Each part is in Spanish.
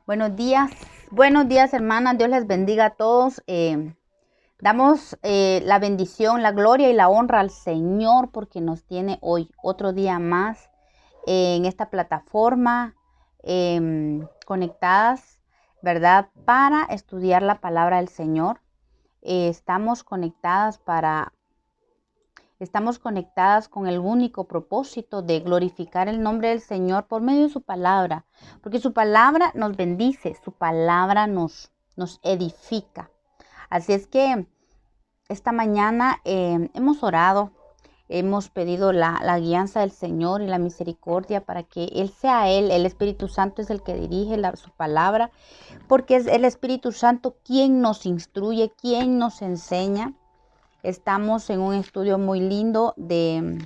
Buenos días hermanas, Dios les bendiga a todos. Damos la bendición, la gloria y la honra al Señor porque nos tiene hoy otro día más en esta plataforma conectadas, ¿verdad? Para estudiar la palabra del Señor. Estamos conectadas con el único propósito de glorificar el nombre del Señor por medio de su palabra, porque su palabra nos bendice, su palabra nos edifica. Así es que esta mañana hemos orado, hemos pedido la guianza del Señor y la misericordia para que Él sea Él, el Espíritu Santo es el que dirige su palabra, porque es el Espíritu Santo quien nos instruye, quien nos enseña. Estamos en un estudio muy lindo de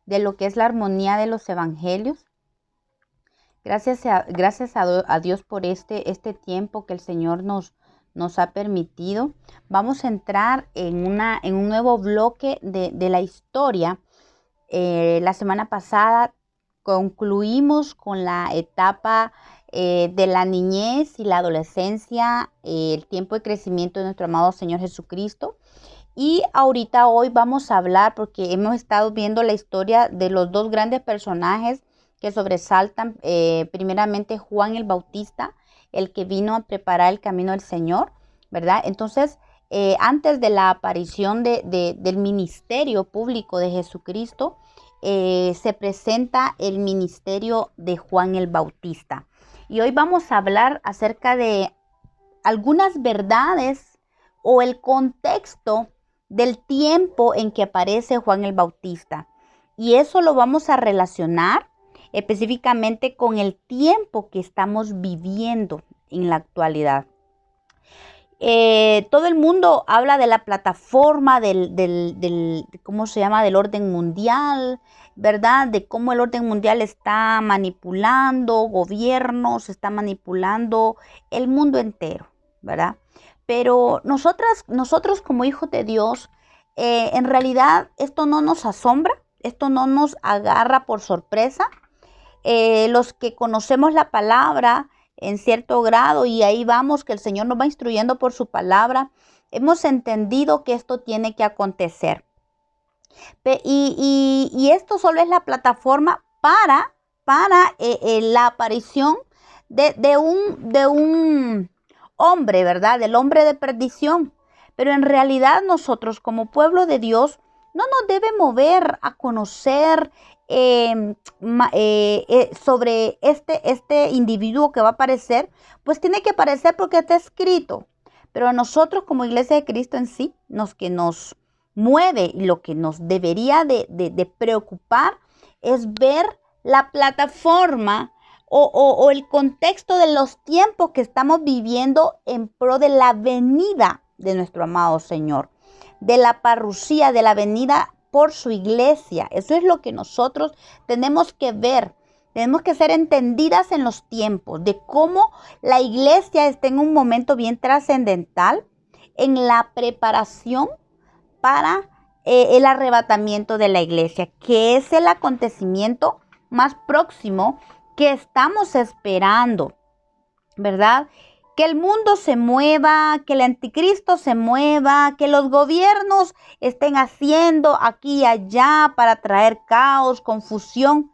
lo que es la armonía de los evangelios. Gracias a Dios por este tiempo que el Señor nos ha permitido. Vamos a entrar en un nuevo bloque de la historia. La semana pasada concluimos con la etapa de la niñez y la adolescencia, el tiempo de crecimiento de nuestro amado Señor Jesucristo. Y hoy vamos a hablar, porque hemos estado viendo la historia de los dos grandes personajes que sobresaltan, primeramente Juan el Bautista, el que vino a preparar el camino del Señor, ¿verdad? Entonces, antes de la aparición del ministerio público de Jesucristo, se presenta el ministerio de Juan el Bautista. Y hoy vamos a hablar acerca de algunas verdades o el contexto del tiempo en que aparece Juan el Bautista. Y eso lo vamos a relacionar específicamente con el tiempo que estamos viviendo en la actualidad. Todo el mundo habla de la plataforma ¿cómo se llama? Del orden mundial, ¿verdad? De cómo el orden mundial está manipulando gobiernos, está manipulando el mundo entero, ¿verdad? Pero nosotros como hijos de Dios, en realidad esto no nos asombra, esto no nos agarra por sorpresa. Los que conocemos la palabra en cierto grado, y ahí vamos, que el Señor nos va instruyendo por su palabra, hemos entendido que esto tiene que acontecer. Y esto solo es la plataforma para la aparición de un hombre, ¿verdad? Del hombre de perdición. Pero en realidad nosotros como pueblo de Dios no nos debe mover a conocer sobre este individuo que va a aparecer, pues tiene que aparecer porque está escrito. Pero a nosotros como Iglesia de Cristo en sí, que nos mueve y lo que nos debería de preocupar es ver la plataforma o el contexto de los tiempos que estamos viviendo en pro de la venida de nuestro amado Señor, de la parrucía, de la venida por su iglesia. Eso es lo que nosotros tenemos que ver. Tenemos que ser entendidas en los tiempos, de cómo la iglesia está en un momento bien trascendental en la preparación para el arrebatamiento de la iglesia, que es el acontecimiento más próximo que estamos esperando, ¿verdad? Que el mundo se mueva, que el anticristo se mueva, que los gobiernos estén haciendo aquí y allá para traer caos, confusión,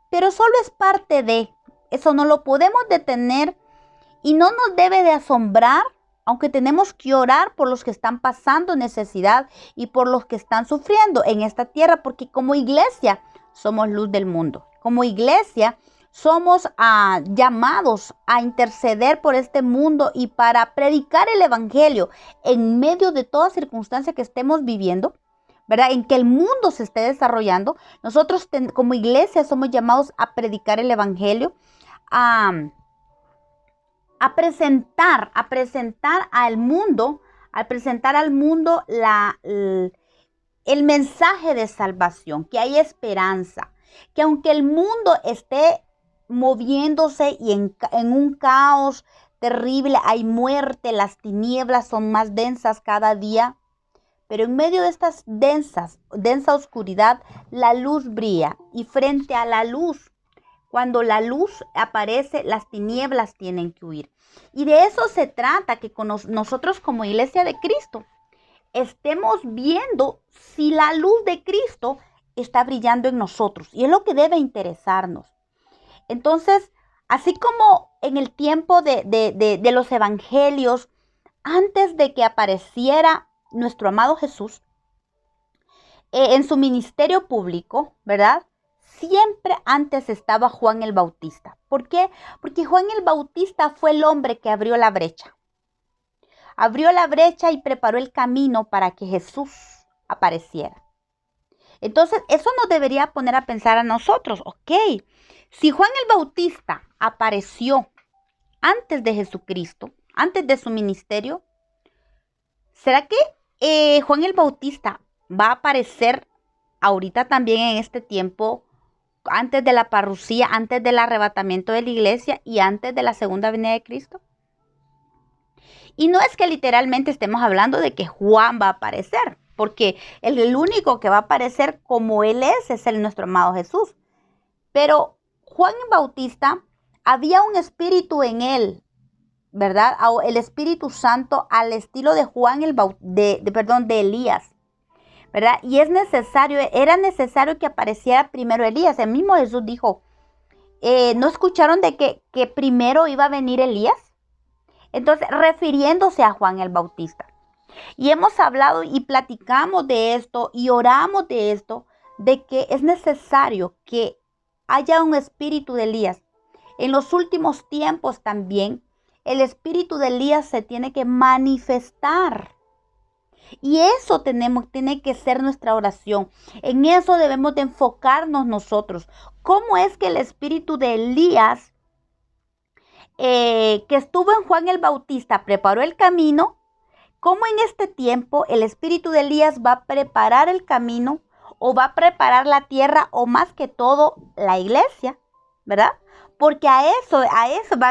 pero solo es parte de eso, no lo podemos detener y no nos debe de asombrar, aunque tenemos que orar por los que están pasando necesidad y por los que están sufriendo en esta tierra, porque como iglesia somos luz del mundo. Como iglesia somos llamados a interceder por este mundo y para predicar el evangelio en medio de toda circunstancia que estemos viviendo, ¿verdad? En que el mundo se esté desarrollando. Nosotros como iglesia somos llamados a predicar el evangelio, a presentar al mundo, el mensaje de salvación, que hay esperanza, que aunque el mundo esté moviéndose y en un caos terrible, hay muerte, las tinieblas son más densas cada día, pero en medio de estas densa oscuridad, la luz brilla, y frente a la luz, Cuando la luz aparece, las tinieblas tienen que huir. Y de eso se trata, que nosotros como Iglesia de Cristo estemos viendo si la luz de Cristo está brillando en nosotros. Y es lo que debe interesarnos. Entonces, así como en el tiempo de los evangelios, antes de que apareciera nuestro amado Jesús, en su ministerio público, ¿verdad? Siempre antes estaba Juan el Bautista. ¿Por qué? Porque Juan el Bautista fue el hombre que abrió la brecha. Abrió la brecha y preparó el camino para que Jesús apareciera. Entonces, eso nos debería poner a pensar a nosotros, ok, si Juan el Bautista apareció antes de Jesucristo, antes de su ministerio, ¿será que Juan el Bautista va a aparecer ahorita también en este tiempo, antes de la parrucía, antes del arrebatamiento de la iglesia y antes de la segunda venida de Cristo? Y no es que literalmente estemos hablando de que Juan va a aparecer, porque el único que va a aparecer como él es nuestro amado Jesús. Pero Juan el Bautista, había un espíritu en él, ¿verdad? El Espíritu Santo al estilo de de Elías, ¿verdad? Y era necesario que apareciera primero Elías. El mismo Jesús dijo, ¿no escucharon de que primero iba a venir Elías? Entonces, refiriéndose a Juan el Bautista. Y hemos hablado y platicamos de esto y oramos de esto, de que es necesario que haya un espíritu de Elías. En los últimos tiempos también, el espíritu de Elías se tiene que manifestar. Y eso tiene que ser nuestra oración. En eso debemos de enfocarnos nosotros. ¿Cómo es que el espíritu de Elías, que estuvo en Juan el Bautista, preparó el camino? ¿Cómo en este tiempo el espíritu de Elías va a preparar el camino o va a preparar la tierra o más que todo la iglesia, ¿verdad? Porque a eso va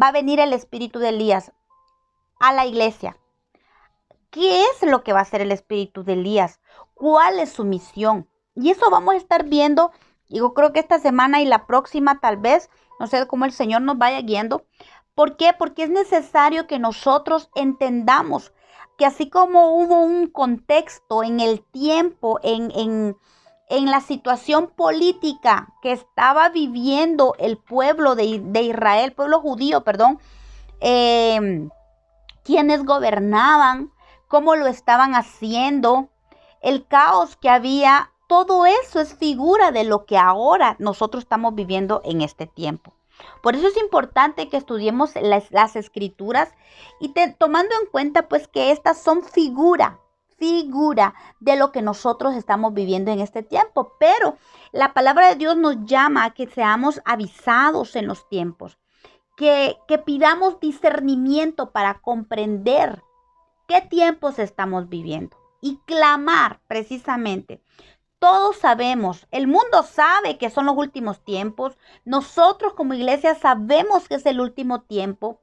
a venir el espíritu de Elías a la iglesia. ¿Qué es lo que va a hacer el espíritu de Elías? ¿Cuál es su misión? Y eso vamos a estar viendo, yo creo que esta semana y la próxima tal vez, no sé cómo el Señor nos vaya guiando. ¿Por qué? Porque es necesario que nosotros entendamos que así como hubo un contexto en el tiempo, en la situación política que estaba viviendo el pueblo de Israel, pueblo judío, perdón, quienes gobernaban, cómo lo estaban haciendo, el caos que había, todo eso es figura de lo que ahora nosotros estamos viviendo en este tiempo. Por eso es importante que estudiemos las escrituras y tomando en cuenta pues que estas son figura de lo que nosotros estamos viviendo en este tiempo. Pero la palabra de Dios nos llama a que seamos avisados en los tiempos, que pidamos discernimiento para comprender qué tiempos estamos viviendo y clamar precisamente. Todos sabemos, el mundo sabe que son los últimos tiempos. Nosotros como iglesia sabemos que es el último tiempo.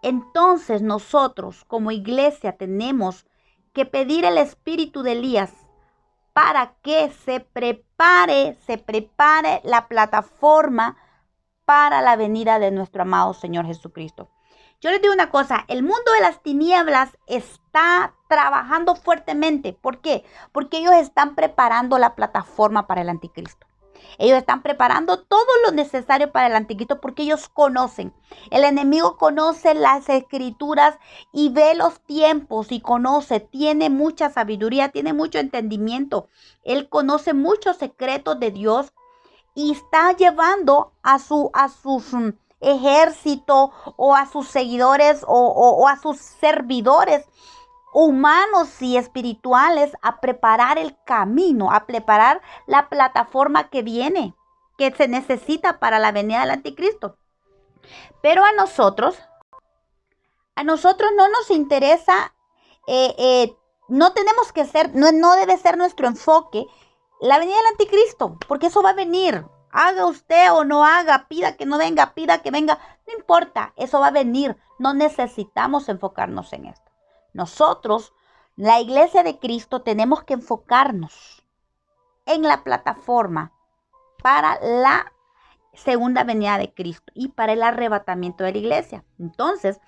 Entonces nosotros como iglesia tenemos que pedir el espíritu de Elías para que se prepare la plataforma para la venida de nuestro amado Señor Jesucristo. Yo les digo una cosa, el mundo de las tinieblas está trabajando fuertemente. ¿Por qué? Porque ellos están preparando la plataforma para el anticristo. Ellos están preparando todo lo necesario para el anticristo porque ellos conocen. El enemigo conoce las escrituras y ve los tiempos y conoce, tiene mucha sabiduría, tiene mucho entendimiento. Él conoce muchos secretos de Dios y está llevando a sus ejército o a sus seguidores o a sus servidores humanos y espirituales a preparar el camino, a preparar la plataforma que viene, que se necesita para la venida del anticristo. Pero a nosotros no nos interesa, no tenemos que ser, no debe ser nuestro enfoque la venida del anticristo, porque eso va a venir. Haga usted o no haga, pida que no venga, pida que venga, no importa, eso va a venir. No necesitamos enfocarnos en esto. Nosotros, la iglesia de Cristo, tenemos que enfocarnos en la plataforma para segunda venida de Cristo y para el arrebatamiento de la iglesia. Entonces,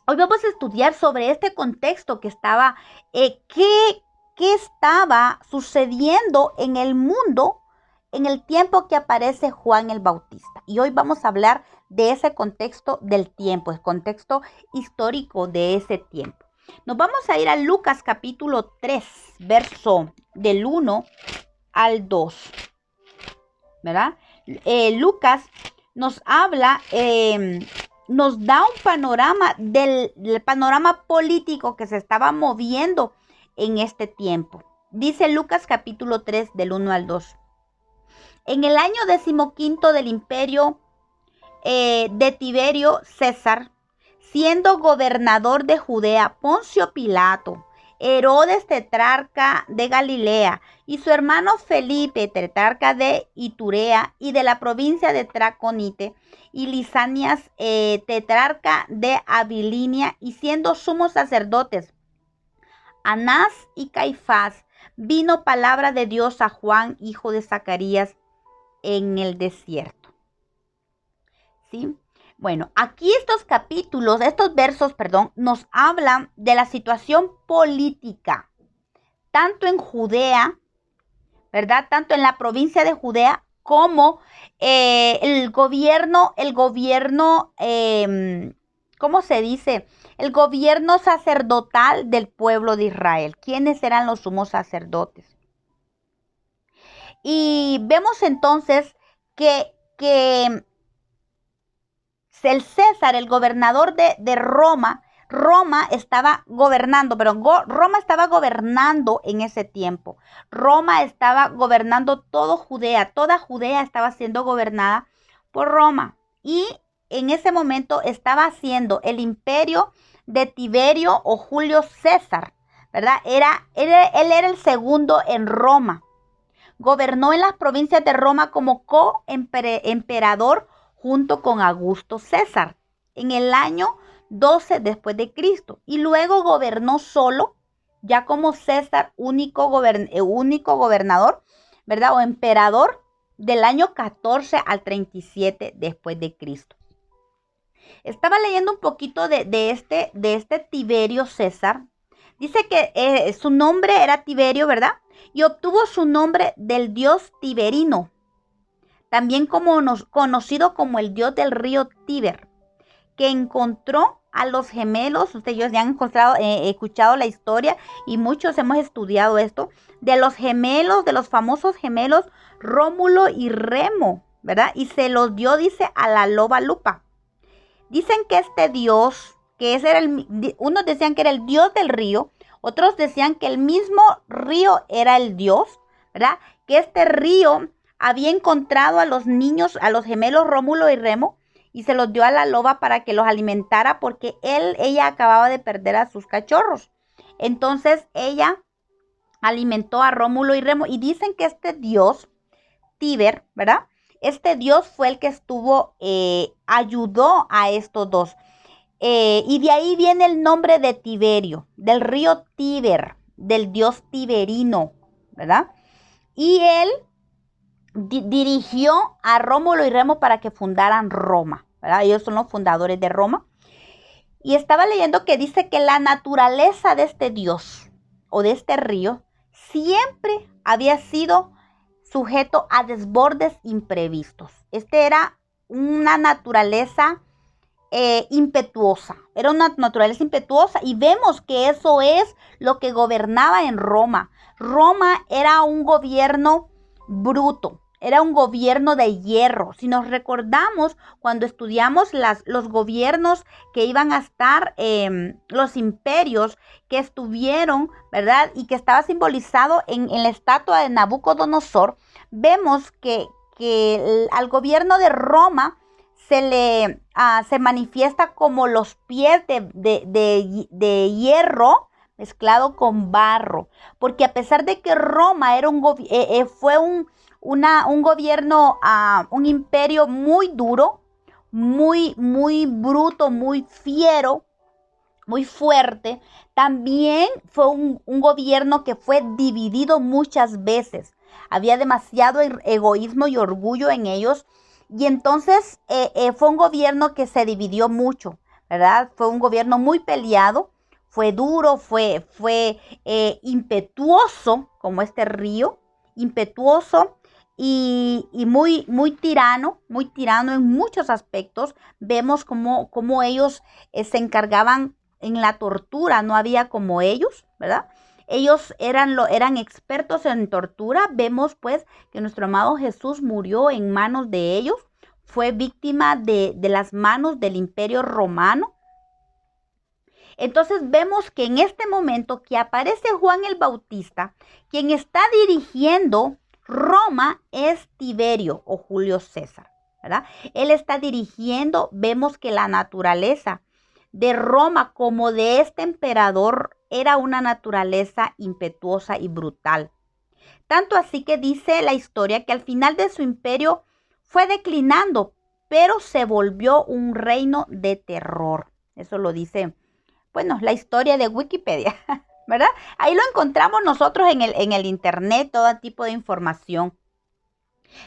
hoy vamos a estudiar sobre este contexto que estaba, qué estaba sucediendo en el mundo en el tiempo que aparece Juan el Bautista. Y hoy vamos a hablar de ese contexto del tiempo, el contexto histórico de ese tiempo. Nos vamos a ir a Lucas capítulo 3, verso del 1 al 2, ¿verdad? Lucas nos habla, nos da un panorama del panorama político que se estaba moviendo en este tiempo. Dice Lucas capítulo 3 del 1 al 2. En el año 15 del imperio de Tiberio César, siendo gobernador de Judea, Poncio Pilato, Herodes tetrarca de Galilea y su hermano Felipe tetrarca de Iturea y de la provincia de Traconite y Lisanias tetrarca de Abilinia, y siendo sumos sacerdotes Anás y Caifás, vino palabra de Dios a Juan, hijo de Zacarías, en el desierto. ¿Sí? Bueno, aquí estos versos, nos hablan de la situación política, tanto en Judea, ¿verdad? Tanto en la provincia de Judea como el gobierno, ¿cómo se dice? El gobierno sacerdotal del pueblo de Israel. ¿Quiénes eran los sumos sacerdotes? Y vemos entonces que el César, el gobernador de Roma, Roma estaba gobernando en ese tiempo. Roma estaba gobernando toda Judea estaba siendo gobernada por Roma. Y en ese momento estaba haciendo el imperio de Tiberio o Julio César, ¿verdad? Él era el segundo en Roma. Gobernó en las provincias de Roma como coemperador junto con Augusto César en el año 12 después de Cristo, y luego gobernó solo, ya como César, único gobernador, ¿verdad? O emperador, del año 14 al 37 después de Cristo. Estaba leyendo un poquito de este Tiberio César. Dice que su nombre era Tiberio, ¿verdad? Y obtuvo su nombre del dios Tiberino, también conocido como el dios del río Tíber, que encontró a los gemelos. Ustedes ya han escuchado la historia y muchos hemos estudiado esto, de los gemelos, de los famosos gemelos Rómulo y Remo, ¿verdad? Y se los dio, dice, a la loba Lupa. Dicen que este dios, unos decían que era el dios del río, otros decían que el mismo río era el dios, ¿verdad? Que este río había encontrado a los niños, a los gemelos Rómulo y Remo, y se los dio a la loba para que los alimentara, porque ella acababa de perder a sus cachorros. Entonces ella alimentó a Rómulo y Remo, y dicen que este dios, Tíber, ¿verdad? Este dios fue el que ayudó a estos dos. Y de ahí viene el nombre de Tiberio, del río Tíber, del dios Tiberino, ¿verdad? Y él dirigió a Rómulo y Remo para que fundaran Roma, ¿verdad? Ellos son los fundadores de Roma. Y estaba leyendo que dice que la naturaleza de este dios o de este río siempre había sido sujeto a desbordes imprevistos. Era una naturaleza impetuosa, y vemos que eso es lo que gobernaba en Roma. Roma era un gobierno bruto, era un gobierno de hierro. Si nos recordamos cuando estudiamos los gobiernos que iban a estar, los imperios que estuvieron, ¿verdad? Y que estaba simbolizado en la estatua de Nabucodonosor, vemos que al gobierno de Roma se manifiesta como los pies de hierro mezclado con barro, porque a pesar de que Roma fue un gobierno, un imperio muy duro, muy bruto, muy fiero, muy fuerte, también fue un gobierno que fue dividido muchas veces. Había demasiado egoísmo y orgullo en ellos, Y entonces fue un gobierno que se dividió mucho, ¿verdad? Fue un gobierno muy peleado, fue duro, fue impetuoso, como este río, impetuoso y muy tirano en muchos aspectos. Vemos cómo ellos se encargaban en la tortura, no había como ellos, ¿verdad? Ellos eran expertos en tortura. Vemos pues que nuestro amado Jesús murió en manos de ellos, fue víctima de las manos del Imperio Romano. Entonces vemos que en este momento que aparece Juan el Bautista, quien está dirigiendo Roma es Tiberio o Julio César, ¿verdad? Él está dirigiendo, vemos que la naturaleza de Roma como de este emperador era una naturaleza impetuosa y brutal. Tanto así que dice la historia que al final de su imperio fue declinando, pero se volvió un reino de terror. Eso lo dice, bueno, la historia de Wikipedia, ¿verdad? Ahí lo encontramos nosotros en el internet, todo tipo de información.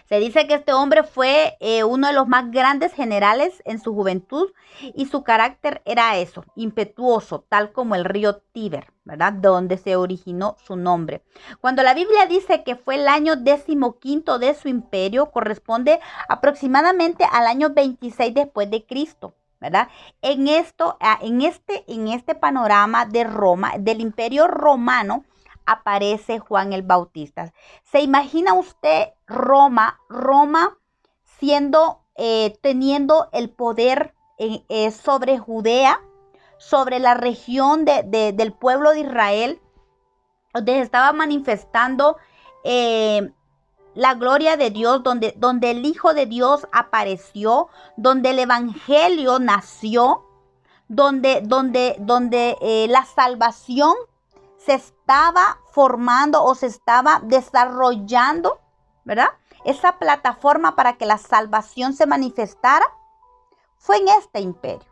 Se dice que este hombre fue uno de los más grandes generales en su juventud y su carácter era eso, impetuoso, tal como el río Tíber, ¿verdad? Donde se originó su nombre. Cuando la Biblia dice que fue el año 15 de su imperio, corresponde aproximadamente al año 26 después de Cristo, ¿verdad? En este panorama de Roma, del Imperio Romano, aparece Juan el Bautista. ¿Se imagina usted Roma teniendo el poder sobre Judea, sobre la región del pueblo de Israel, donde estaba manifestando la gloria de Dios, donde el Hijo de Dios apareció, donde el Evangelio nació, donde la salvación se estaba formando o se estaba desarrollando, ¿verdad? Esa plataforma para que la salvación se manifestara fue en este imperio.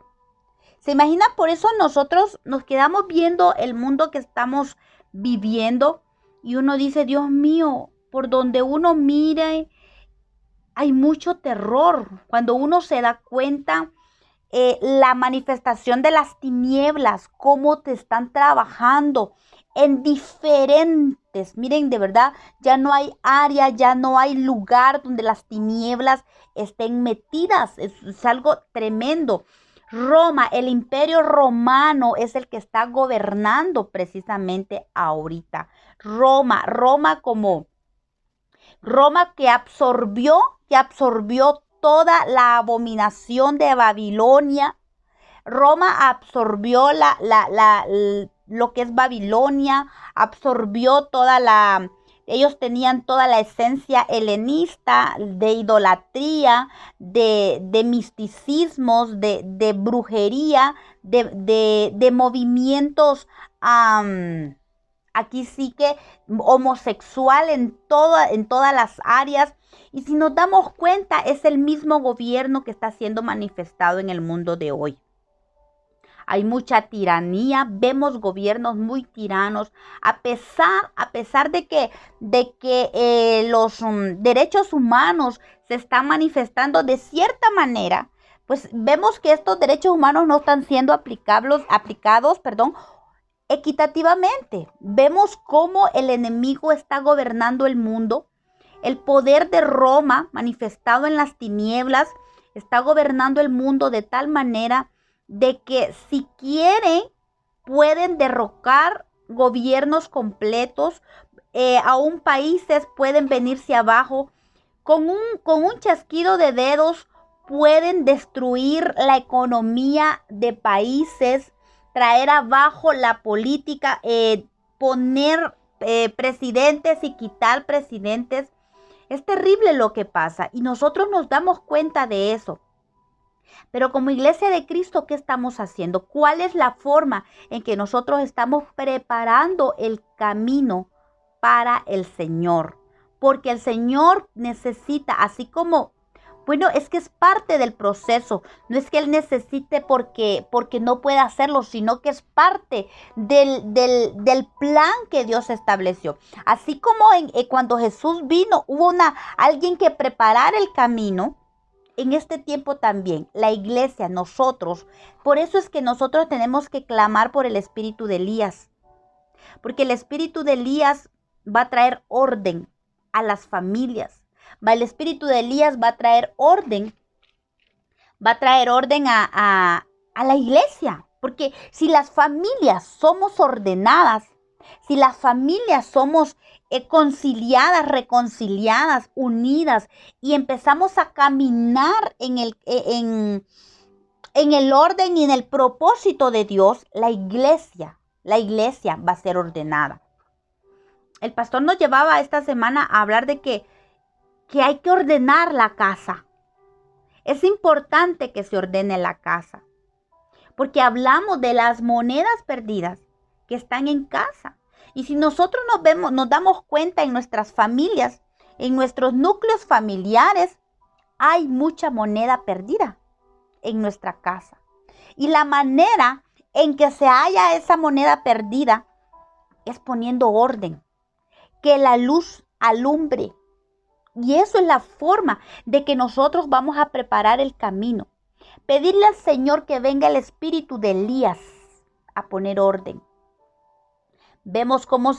¿Se imagina? Por eso nosotros nos quedamos viendo el mundo que estamos viviendo y uno dice, Dios mío, por donde uno mire hay mucho terror. Cuando uno se da cuenta la manifestación de las tinieblas, cómo te están trabajando en diferentes, miren, de verdad, ya no hay área, ya no hay lugar donde las tinieblas estén metidas. Es algo tremendo. Roma, el imperio romano es el que está gobernando precisamente ahorita. Roma que absorbió toda la abominación de Babilonia. Roma absorbió lo que es Babilonia, absorbió ellos tenían toda la esencia helenista de idolatría, de misticismos, de brujería, de movimientos, aquí sí que homosexual en todas las áreas. Y si nos damos cuenta, es el mismo gobierno que está siendo manifestado en el mundo de hoy. Hay mucha tiranía, vemos gobiernos muy tiranos, a pesar de que los derechos humanos se están manifestando de cierta manera, pues vemos que estos derechos humanos no están siendo aplicados, equitativamente. Vemos cómo el enemigo está gobernando el mundo. El poder de Roma, manifestado en las tinieblas, está gobernando el mundo de tal manera de que si quieren pueden derrocar gobiernos completos, aún países pueden venirse abajo. Con un chasquido de dedos pueden destruir la economía de países, traer abajo la política, poner presidentes y quitar presidentes. Es terrible lo que pasa y nosotros nos damos cuenta de eso. Pero como Iglesia de Cristo, ¿qué estamos haciendo? ¿Cuál es la forma en que nosotros estamos preparando el camino para el Señor? Porque el Señor necesita, así como, bueno, es que es parte del proceso. No es que Él necesite porque no pueda hacerlo, sino que es parte del plan que Dios estableció. Así como cuando Jesús vino, hubo alguien que preparara el camino. en este tiempo también, la iglesia, nosotros, por eso es que nosotros tenemos que clamar por el espíritu de Elías, porque el espíritu de Elías va a traer orden a las familias. El espíritu de Elías va a traer orden a la iglesia. Porque si las familias somos ordenadas, si las familias somos conciliadas, reconciliadas, unidas, y empezamos a caminar en el orden y en el propósito de Dios, la iglesia va a ser ordenada. El pastor nos llevaba esta semana a hablar de que hay que ordenar la casa. Es importante que se ordene la casa, porque hablamos de las monedas perdidas que están en casa. Y si nosotros nos damos cuenta en nuestras familias, en nuestros núcleos familiares, hay mucha moneda perdida en nuestra casa. Y la manera en que se halla esa moneda perdida es poniendo orden, que la luz alumbre. Y eso es la forma de que nosotros vamos a preparar el camino. Pedirle al Señor que venga el espíritu de Elías a poner orden. Vemos cómo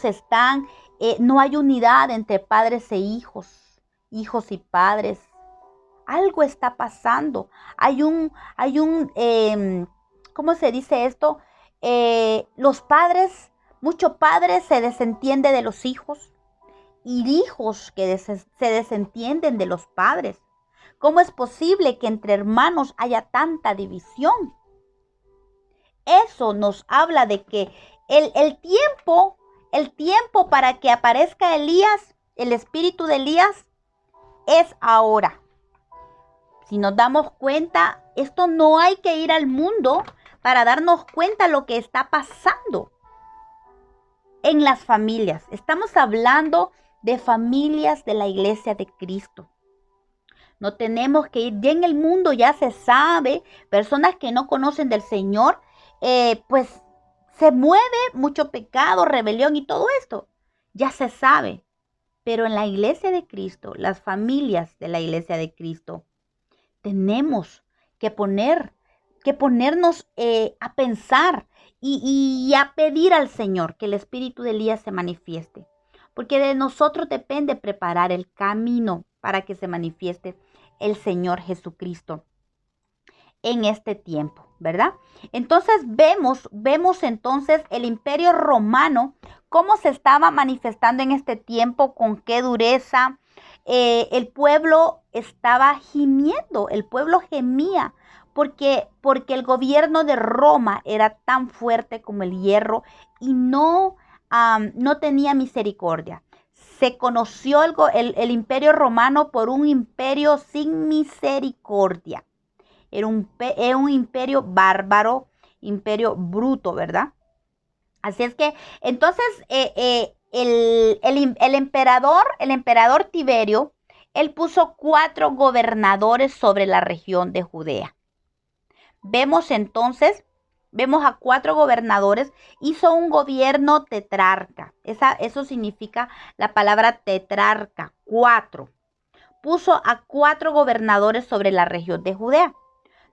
no hay unidad entre padres e hijos y padres. Algo está pasando. ¿Cómo se dice esto? Muchos padres se desentienden de los hijos y hijos que se desentienden de los padres. ¿Cómo es posible que entre hermanos haya tanta división? Eso nos habla de que el tiempo para que aparezca Elías, el espíritu de Elías, es ahora. Si nos damos cuenta, esto no hay que ir al mundo para darnos cuenta lo que está pasando en las familias. Estamos hablando de familias de la iglesia de Cristo. No tenemos que ir, ya en el mundo ya se sabe, personas que no conocen del Señor, pues se mueve mucho pecado, rebelión y todo esto. Ya se sabe. Pero en la iglesia de Cristo, las familias de la iglesia de Cristo, tenemos que ponernos a pensar y a pedir al Señor que el espíritu de Elías se manifieste. Porque de nosotros depende preparar el camino para que se manifieste el Señor Jesucristo en este tiempo, ¿verdad? Entonces vemos entonces el imperio romano, cómo se estaba manifestando en este tiempo, con qué dureza. El pueblo estaba gimiendo, el pueblo gemía, porque el gobierno de Roma era tan fuerte como el hierro y no tenía misericordia. Se conoció el imperio romano por un imperio sin misericordia. Era un imperio bárbaro, imperio bruto, ¿verdad? Así es que, entonces, el emperador Tiberio, él puso 4 gobernadores sobre la región de Judea. Vemos a 4 gobernadores, hizo un gobierno tetrarca. Eso significa la palabra tetrarca, 4. Puso a 4 gobernadores sobre la región de Judea.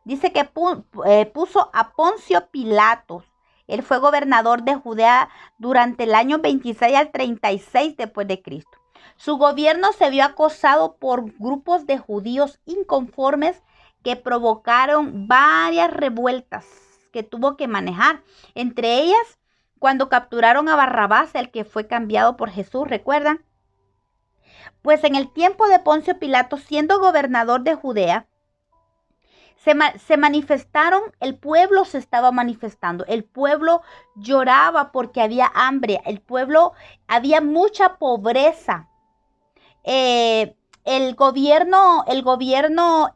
Dice que puso a Poncio Pilatos. Él fue gobernador de Judea durante el año 26 al 36 después de Cristo. Su gobierno se vio acosado por grupos de judíos inconformes que provocaron varias revueltas que tuvo que manejar. Entre ellas, cuando capturaron a Barrabás, el que fue cambiado por Jesús, ¿recuerdan? Pues en el tiempo de Poncio Pilato, siendo gobernador de Judea, se manifestaron, el pueblo se estaba manifestando, el pueblo lloraba porque había hambre, había mucha pobreza. El gobierno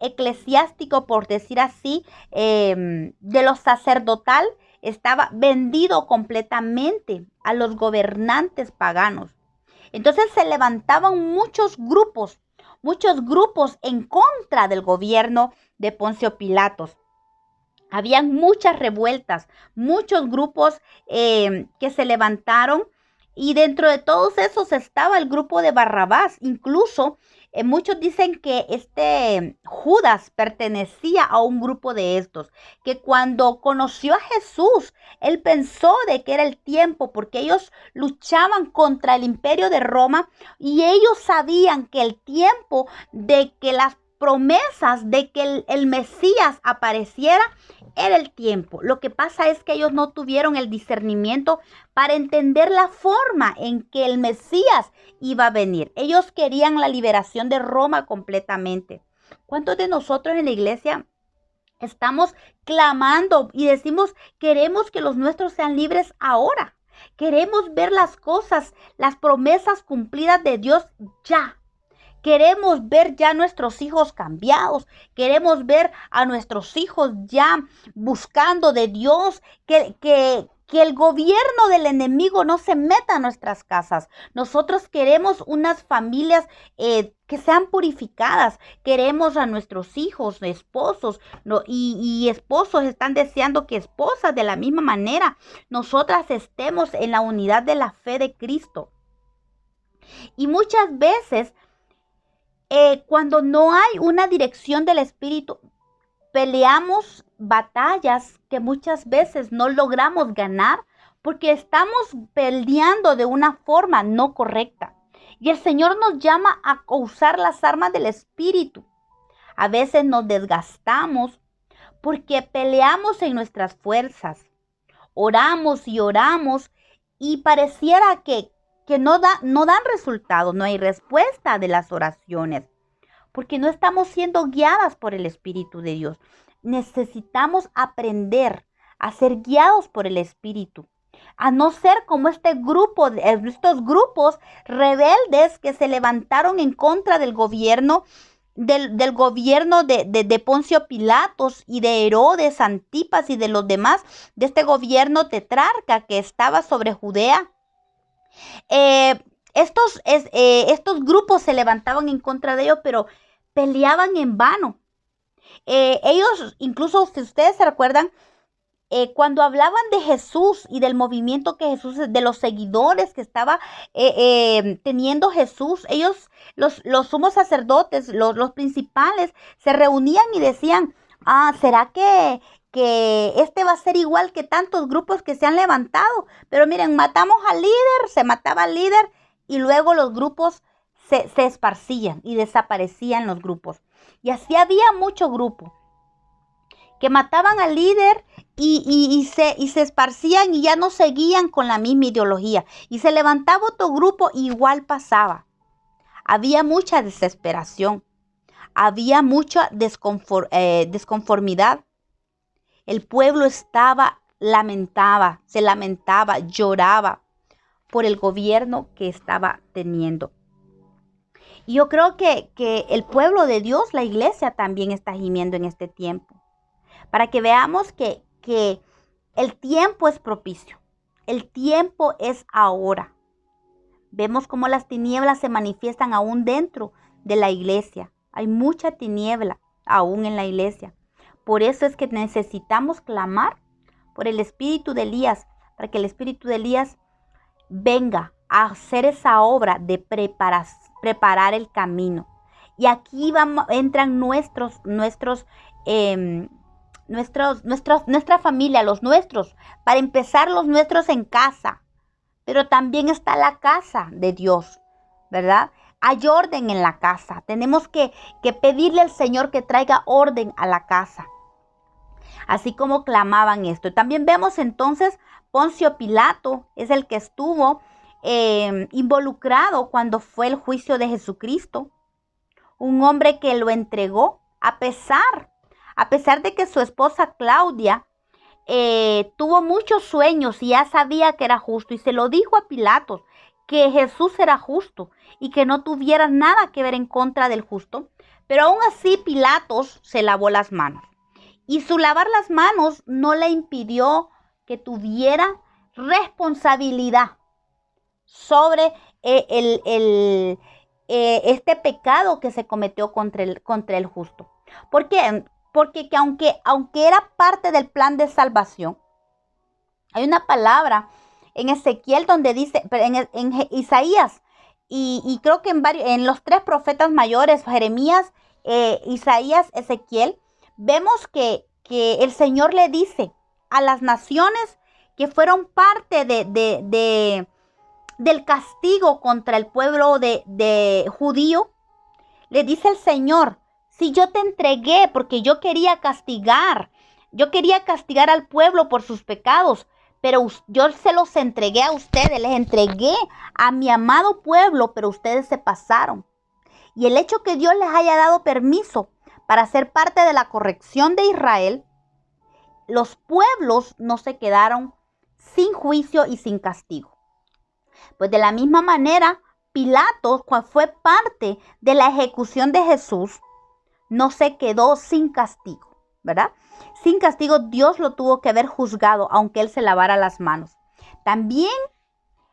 eclesiástico, por decir así, de lo sacerdotal, estaba vendido completamente a los gobernantes paganos. Entonces se levantaban muchos grupos en contra del gobierno de Poncio Pilatos. Habían muchas revueltas, muchos grupos que se levantaron, y dentro de todos esos estaba el grupo de Barrabás. Incluso Muchos dicen que este Judas pertenecía a un grupo de estos, que cuando conoció a Jesús, él pensó de que era el tiempo, porque ellos luchaban contra el imperio de Roma y ellos sabían que el tiempo de que las promesas de que el Mesías apareciera era el tiempo. Lo que pasa es que ellos no tuvieron el discernimiento para entender la forma en que el Mesías iba a venir. Ellos querían la liberación de Roma completamente. ¿Cuántos de nosotros en la iglesia estamos clamando y decimos, queremos que los nuestros sean libres ahora? Queremos ver las cosas, las promesas cumplidas de Dios ya. Queremos ver ya a nuestros hijos cambiados. Queremos ver a nuestros hijos ya buscando de Dios, que el gobierno del enemigo no se meta a nuestras casas. Nosotros queremos unas familias que sean purificadas. Queremos a nuestros hijos, esposos, ¿no? Y esposos están deseando que esposas de la misma manera nosotras estemos en la unidad de la fe de Cristo. Y muchas veces cuando no hay una dirección del Espíritu, peleamos batallas que muchas veces no logramos ganar porque estamos peleando de una forma no correcta. Y el Señor nos llama a usar las armas del Espíritu. A veces nos desgastamos porque peleamos en nuestras fuerzas. Oramos y pareciera que no dan resultados, no hay respuesta de las oraciones, porque no estamos siendo guiadas por el Espíritu de Dios. Necesitamos aprender a ser guiados por el Espíritu, a no ser como estos grupos rebeldes que se levantaron en contra del gobierno, del gobierno de Poncio Pilatos y de Herodes Antipas y de los demás, de este gobierno tetrarca que estaba sobre Judea. Estos grupos se levantaban en contra de ellos, pero peleaban en vano. Ellos, incluso si ustedes se recuerdan, cuando hablaban de Jesús y del movimiento que Jesús, de los seguidores que estaba teniendo Jesús, ellos, los sumos sacerdotes, los principales, se reunían y decían, ¿será que este va a ser igual que tantos grupos que se han levantado? Pero miren, matamos al líder, se mataba al líder y luego los grupos se esparcían y desaparecían los grupos. Y así había muchos grupos que mataban al líder y se esparcían y ya no seguían con la misma ideología. Y se levantaba otro grupo y igual pasaba. Había mucha desesperación, había mucha desconformidad. El pueblo se lamentaba, lloraba por el gobierno que estaba teniendo. Y yo creo que el pueblo de Dios, la iglesia, también está gimiendo en este tiempo. Para que veamos que el tiempo es propicio. El tiempo es ahora. Vemos cómo las tinieblas se manifiestan aún dentro de la iglesia. Hay mucha tiniebla aún en la iglesia. Por eso es que necesitamos clamar por el espíritu de Elías, para que el espíritu de Elías venga a hacer esa obra de preparar el camino. Y aquí entran nuestra familia, los nuestros, para empezar los nuestros en casa. Pero también está la casa de Dios, ¿verdad? Hay orden en la casa. Tenemos que pedirle al Señor que traiga orden a la casa. Así como clamaban esto. También vemos entonces Poncio Pilato es el que estuvo involucrado cuando fue el juicio de Jesucristo. Un hombre que lo entregó a pesar de que su esposa Claudia tuvo muchos sueños y ya sabía que era justo. Y se lo dijo a Pilatos, que Jesús era justo y que no tuviera nada que ver en contra del justo. Pero aún así Pilatos se lavó las manos. Y su lavar las manos no le impidió que tuviera responsabilidad sobre este pecado que se cometió contra el justo. ¿Por qué? Porque aunque era parte del plan de salvación, hay una palabra en Ezequiel donde dice, en Isaías, y creo que en los tres profetas mayores, Jeremías, Isaías, Ezequiel, vemos que el Señor le dice a las naciones que fueron parte del castigo contra el pueblo de judío. Le dice el Señor, si yo te entregué porque yo quería castigar al pueblo por sus pecados, pero yo se los entregué a ustedes, les entregué a mi amado pueblo, pero ustedes se pasaron. Y el hecho que Dios les haya dado permiso para ser parte de la corrección de Israel, los pueblos no se quedaron sin juicio y sin castigo. Pues de la misma manera, Pilato, cuando fue parte de la ejecución de Jesús, no se quedó sin castigo, ¿verdad? Sin castigo Dios lo tuvo que haber juzgado, aunque él se lavara las manos. También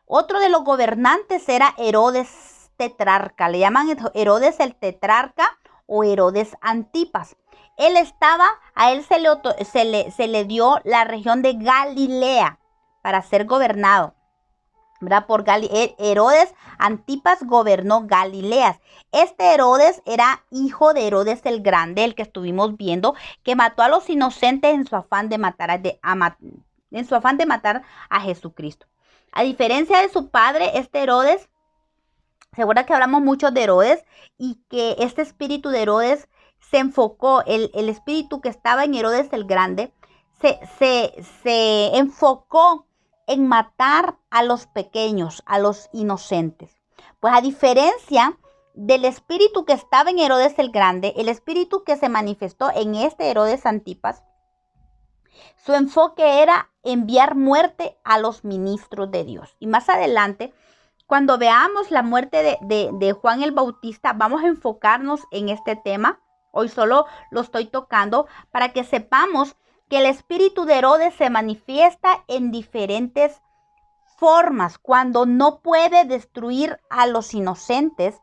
otro de los gobernantes era Herodes tetrarca. Le llaman Herodes el tetrarca o Herodes Antipas. A él se le dio la región de Galilea para ser gobernado, ¿verdad? Herodes Antipas gobernó Galilea. Este Herodes era hijo de Herodes el Grande, el que estuvimos viendo, que mató a los inocentes en su afán de matar a Jesucristo. A diferencia de su padre, este Herodes, seguro que hablamos mucho de Herodes, y que este espíritu de Herodes se enfocó, el espíritu que estaba en Herodes el Grande, se enfocó en matar a los pequeños, a los inocentes. Pues a diferencia del espíritu que estaba en Herodes el Grande, el espíritu que se manifestó en este Herodes Antipas, su enfoque era enviar muerte a los ministros de Dios. Y más adelante, cuando veamos la muerte de Juan el Bautista, vamos a enfocarnos en este tema. Hoy solo lo estoy tocando para que sepamos que el espíritu de Herodes se manifiesta en diferentes formas. Cuando no puede destruir a los inocentes,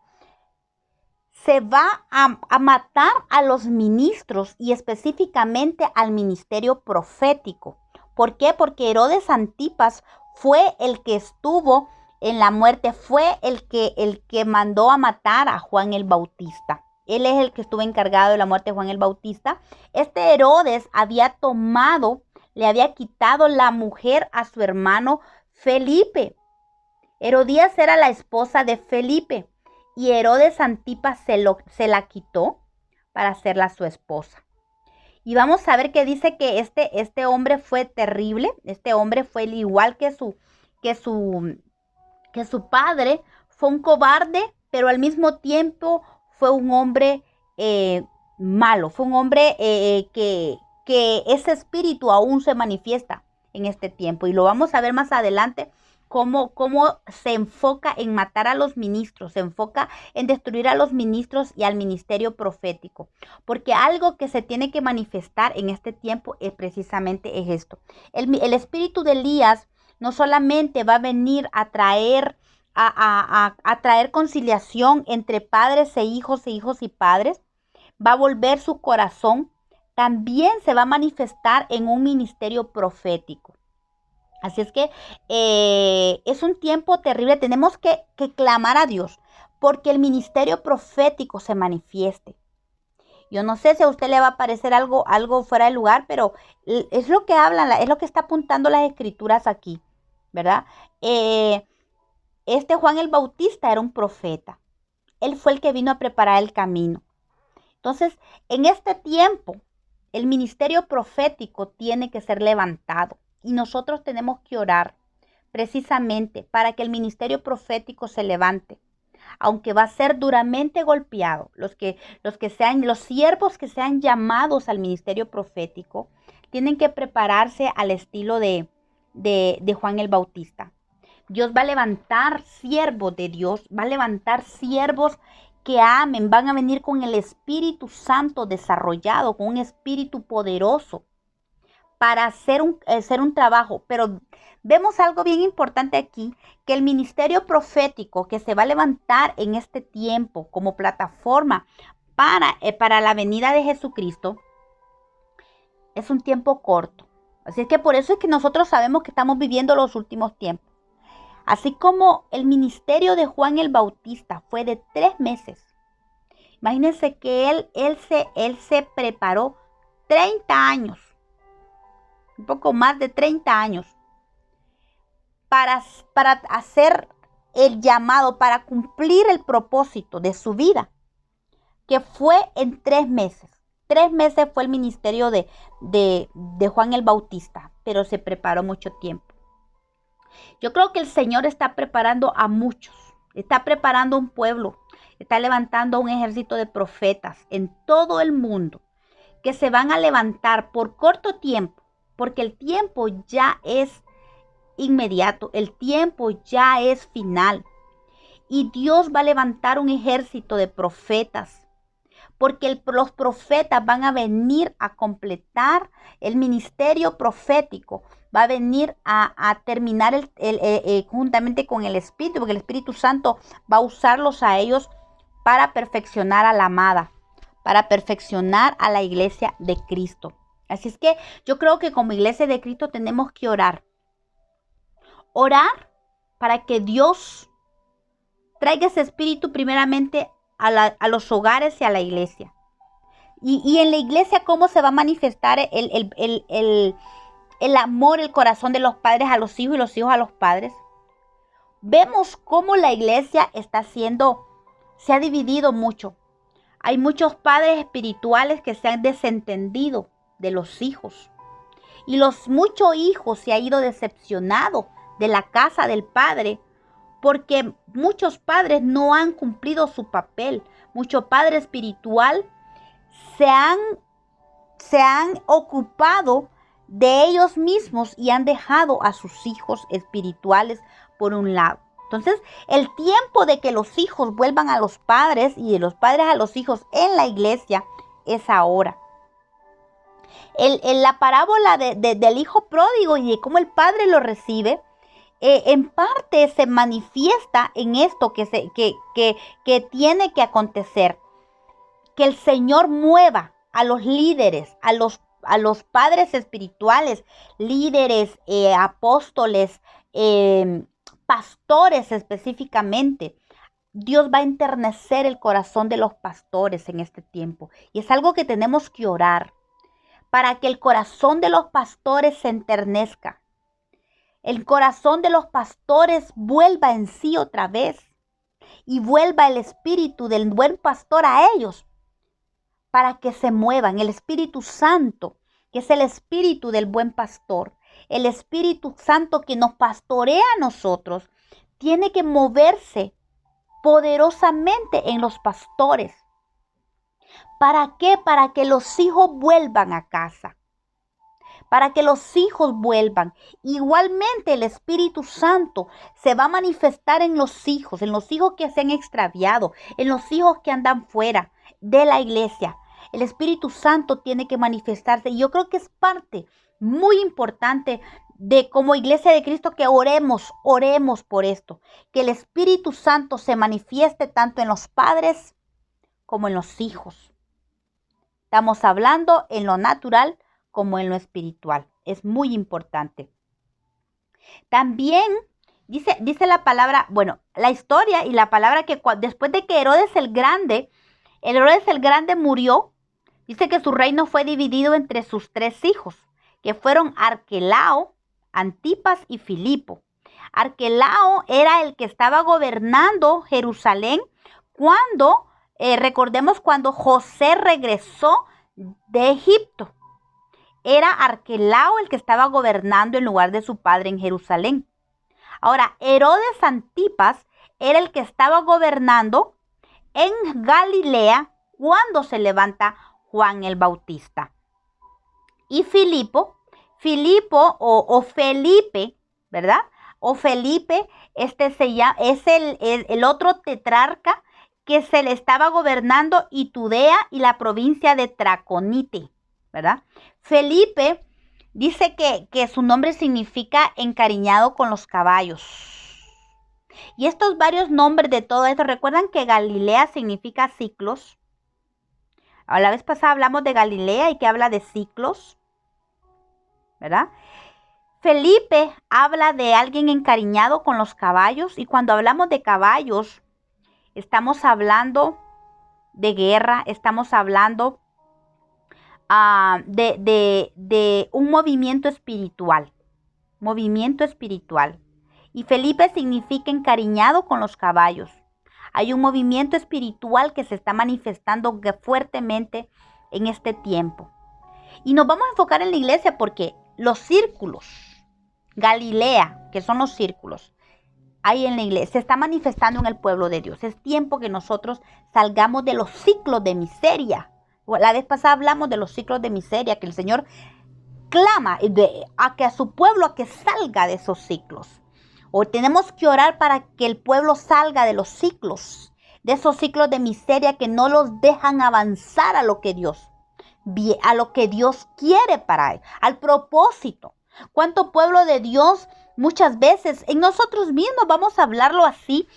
se va a matar a los ministros y específicamente al ministerio profético. ¿Por qué? Porque Herodes Antipas fue el que estuvo en la muerte, fue el que mandó a matar a Juan el Bautista. Él es el que estuvo encargado de la muerte de Juan el Bautista. Este Herodes le había quitado la mujer a su hermano Felipe. Herodías era la esposa de Felipe y Herodes Antipas se la quitó para hacerla su esposa. Y vamos a ver que dice que este hombre fue terrible. Este hombre fue igual que su padre. Fue un cobarde, pero al mismo tiempo fue un hombre malo. Fue un hombre que ese espíritu aún se manifiesta en este tiempo. Y lo vamos a ver más adelante, cómo se enfoca en matar a los ministros, se enfoca en destruir a los ministros y al ministerio profético. Porque algo que se tiene que manifestar en este tiempo precisamente es esto. El espíritu de Elías no solamente va a venir a traer conciliación entre padres e hijos y padres, va a volver su corazón, también se va a manifestar en un ministerio profético. Así es que es un tiempo terrible. Tenemos que clamar a Dios porque el ministerio profético se manifieste. Yo no sé si a usted le va a parecer algo fuera de lugar, pero es lo que hablan, es lo que está apuntando las escrituras aquí, ¿verdad? Este Juan el Bautista era un profeta. Él fue el que vino a preparar el camino. Entonces, en este tiempo, el ministerio profético tiene que ser levantado. Y nosotros tenemos que orar precisamente para que el ministerio profético se levante. Aunque va a ser duramente golpeado. Los siervos que sean llamados al ministerio profético tienen que prepararse al estilo de Juan el Bautista. Dios va a levantar siervos de Dios, va a levantar siervos que amen, van a venir con el Espíritu Santo desarrollado, con un espíritu poderoso para hacer un trabajo. Pero vemos algo bien importante aquí, que el ministerio profético que se va a levantar en este tiempo como plataforma para la venida de Jesucristo es un tiempo corto. Así es que por eso es que nosotros sabemos que estamos viviendo los últimos tiempos. Así como el ministerio de Juan el Bautista fue de 3 meses. Imagínense que él se preparó 30 años, un poco más de 30 años, para hacer el llamado, para cumplir el propósito de su vida, que fue en 3 meses. 3 meses fue el ministerio de Juan el Bautista, pero se preparó mucho tiempo. Yo creo que el Señor está preparando a muchos, está preparando un pueblo, está levantando un ejército de profetas en todo el mundo que se van a levantar por corto tiempo, porque el tiempo ya es inmediato, el tiempo ya es final. Y Dios va a levantar un ejército de profetas, porque los profetas van a venir a completar el ministerio profético, va a venir a terminar juntamente con el Espíritu, porque el Espíritu Santo va a usarlos a ellos para perfeccionar a la amada, para perfeccionar a la iglesia de Cristo. Así es que yo creo que como iglesia de Cristo tenemos que orar. Orar para que Dios traiga ese espíritu primeramente a los hogares y a la iglesia. Y en la iglesia, ¿cómo se va a manifestar el amor, el corazón de los padres a los hijos y los hijos a los padres? Vemos cómo la iglesia se ha dividido mucho. Hay muchos padres espirituales que se han desentendido de los hijos. Y muchos hijos se han ido decepcionados de la casa del padre, porque muchos padres no han cumplido su papel. Muchos padres espirituales se han ocupado de ellos mismos y han dejado a sus hijos espirituales por un lado. Entonces, el tiempo de que los hijos vuelvan a los padres y de los padres a los hijos en la iglesia es ahora. La parábola del hijo pródigo y de cómo el padre lo recibe, en parte se manifiesta en esto que tiene que acontecer. Que el Señor mueva a los líderes, a los padres espirituales, líderes, apóstoles, pastores específicamente. Dios va a enternecer el corazón de los pastores en este tiempo. Y es algo que tenemos que orar para que el corazón de los pastores se enternezca. El corazón de los pastores vuelva en sí otra vez y vuelva el espíritu del buen pastor a ellos para que se muevan. El Espíritu Santo, que es el espíritu del buen pastor, el Espíritu Santo que nos pastorea a nosotros, tiene que moverse poderosamente en los pastores. ¿Para qué? Para que los hijos vuelvan a casa. Para que los hijos vuelvan. Igualmente el Espíritu Santo se va a manifestar en los hijos que se han extraviado, en los hijos que andan fuera de la iglesia. El Espíritu Santo tiene que manifestarse. Y yo creo que es parte muy importante de como iglesia de Cristo que oremos por esto. Que el Espíritu Santo se manifieste tanto en los padres como en los hijos. Estamos hablando en lo natural como en lo espiritual. Es muy importante. También dice la palabra, la historia y la palabra que después de que Herodes el Grande murió, dice que su reino fue dividido entre sus 3 hijos, que fueron Arquelao, Antipas y Filipo. Arquelao era el que estaba gobernando Jerusalén recordemos cuando José regresó de Egipto. Era Arquelao el que estaba gobernando en lugar de su padre en Jerusalén. Ahora, Herodes Antipas era el que estaba gobernando en Galilea cuando se levanta Juan el Bautista. Y Filipo o Felipe, ¿verdad? O Felipe, es el otro tetrarca que se le estaba gobernando Itudea y la provincia de Traconite, ¿verdad? Felipe dice que su nombre significa encariñado con los caballos. Y estos varios nombres de todo esto, recuerdan que Galilea significa ciclos. La vez pasada hablamos de Galilea y que habla de ciclos, ¿verdad? Felipe habla de alguien encariñado con los caballos, y cuando hablamos de caballos, estamos hablando de guerra, estamos hablando de un movimiento espiritual. Y Felipe significa encariñado con los caballos. Hay un movimiento espiritual que se está manifestando fuertemente en este tiempo. Y nos vamos a enfocar en la iglesia porque los círculos, Galilea, que son los círculos, hay en la iglesia, se está manifestando en el pueblo de Dios. Es tiempo que nosotros salgamos de los ciclos de miseria. La vez pasada hablamos de los ciclos de miseria, que el Señor clama a su pueblo a que salga de esos ciclos. O tenemos que orar para que el pueblo salga de los ciclos, de esos ciclos de miseria que no los dejan avanzar a lo que Dios quiere para él, al propósito. ¿Cuánto pueblo de Dios muchas veces en nosotros mismos, vamos a hablarlo así,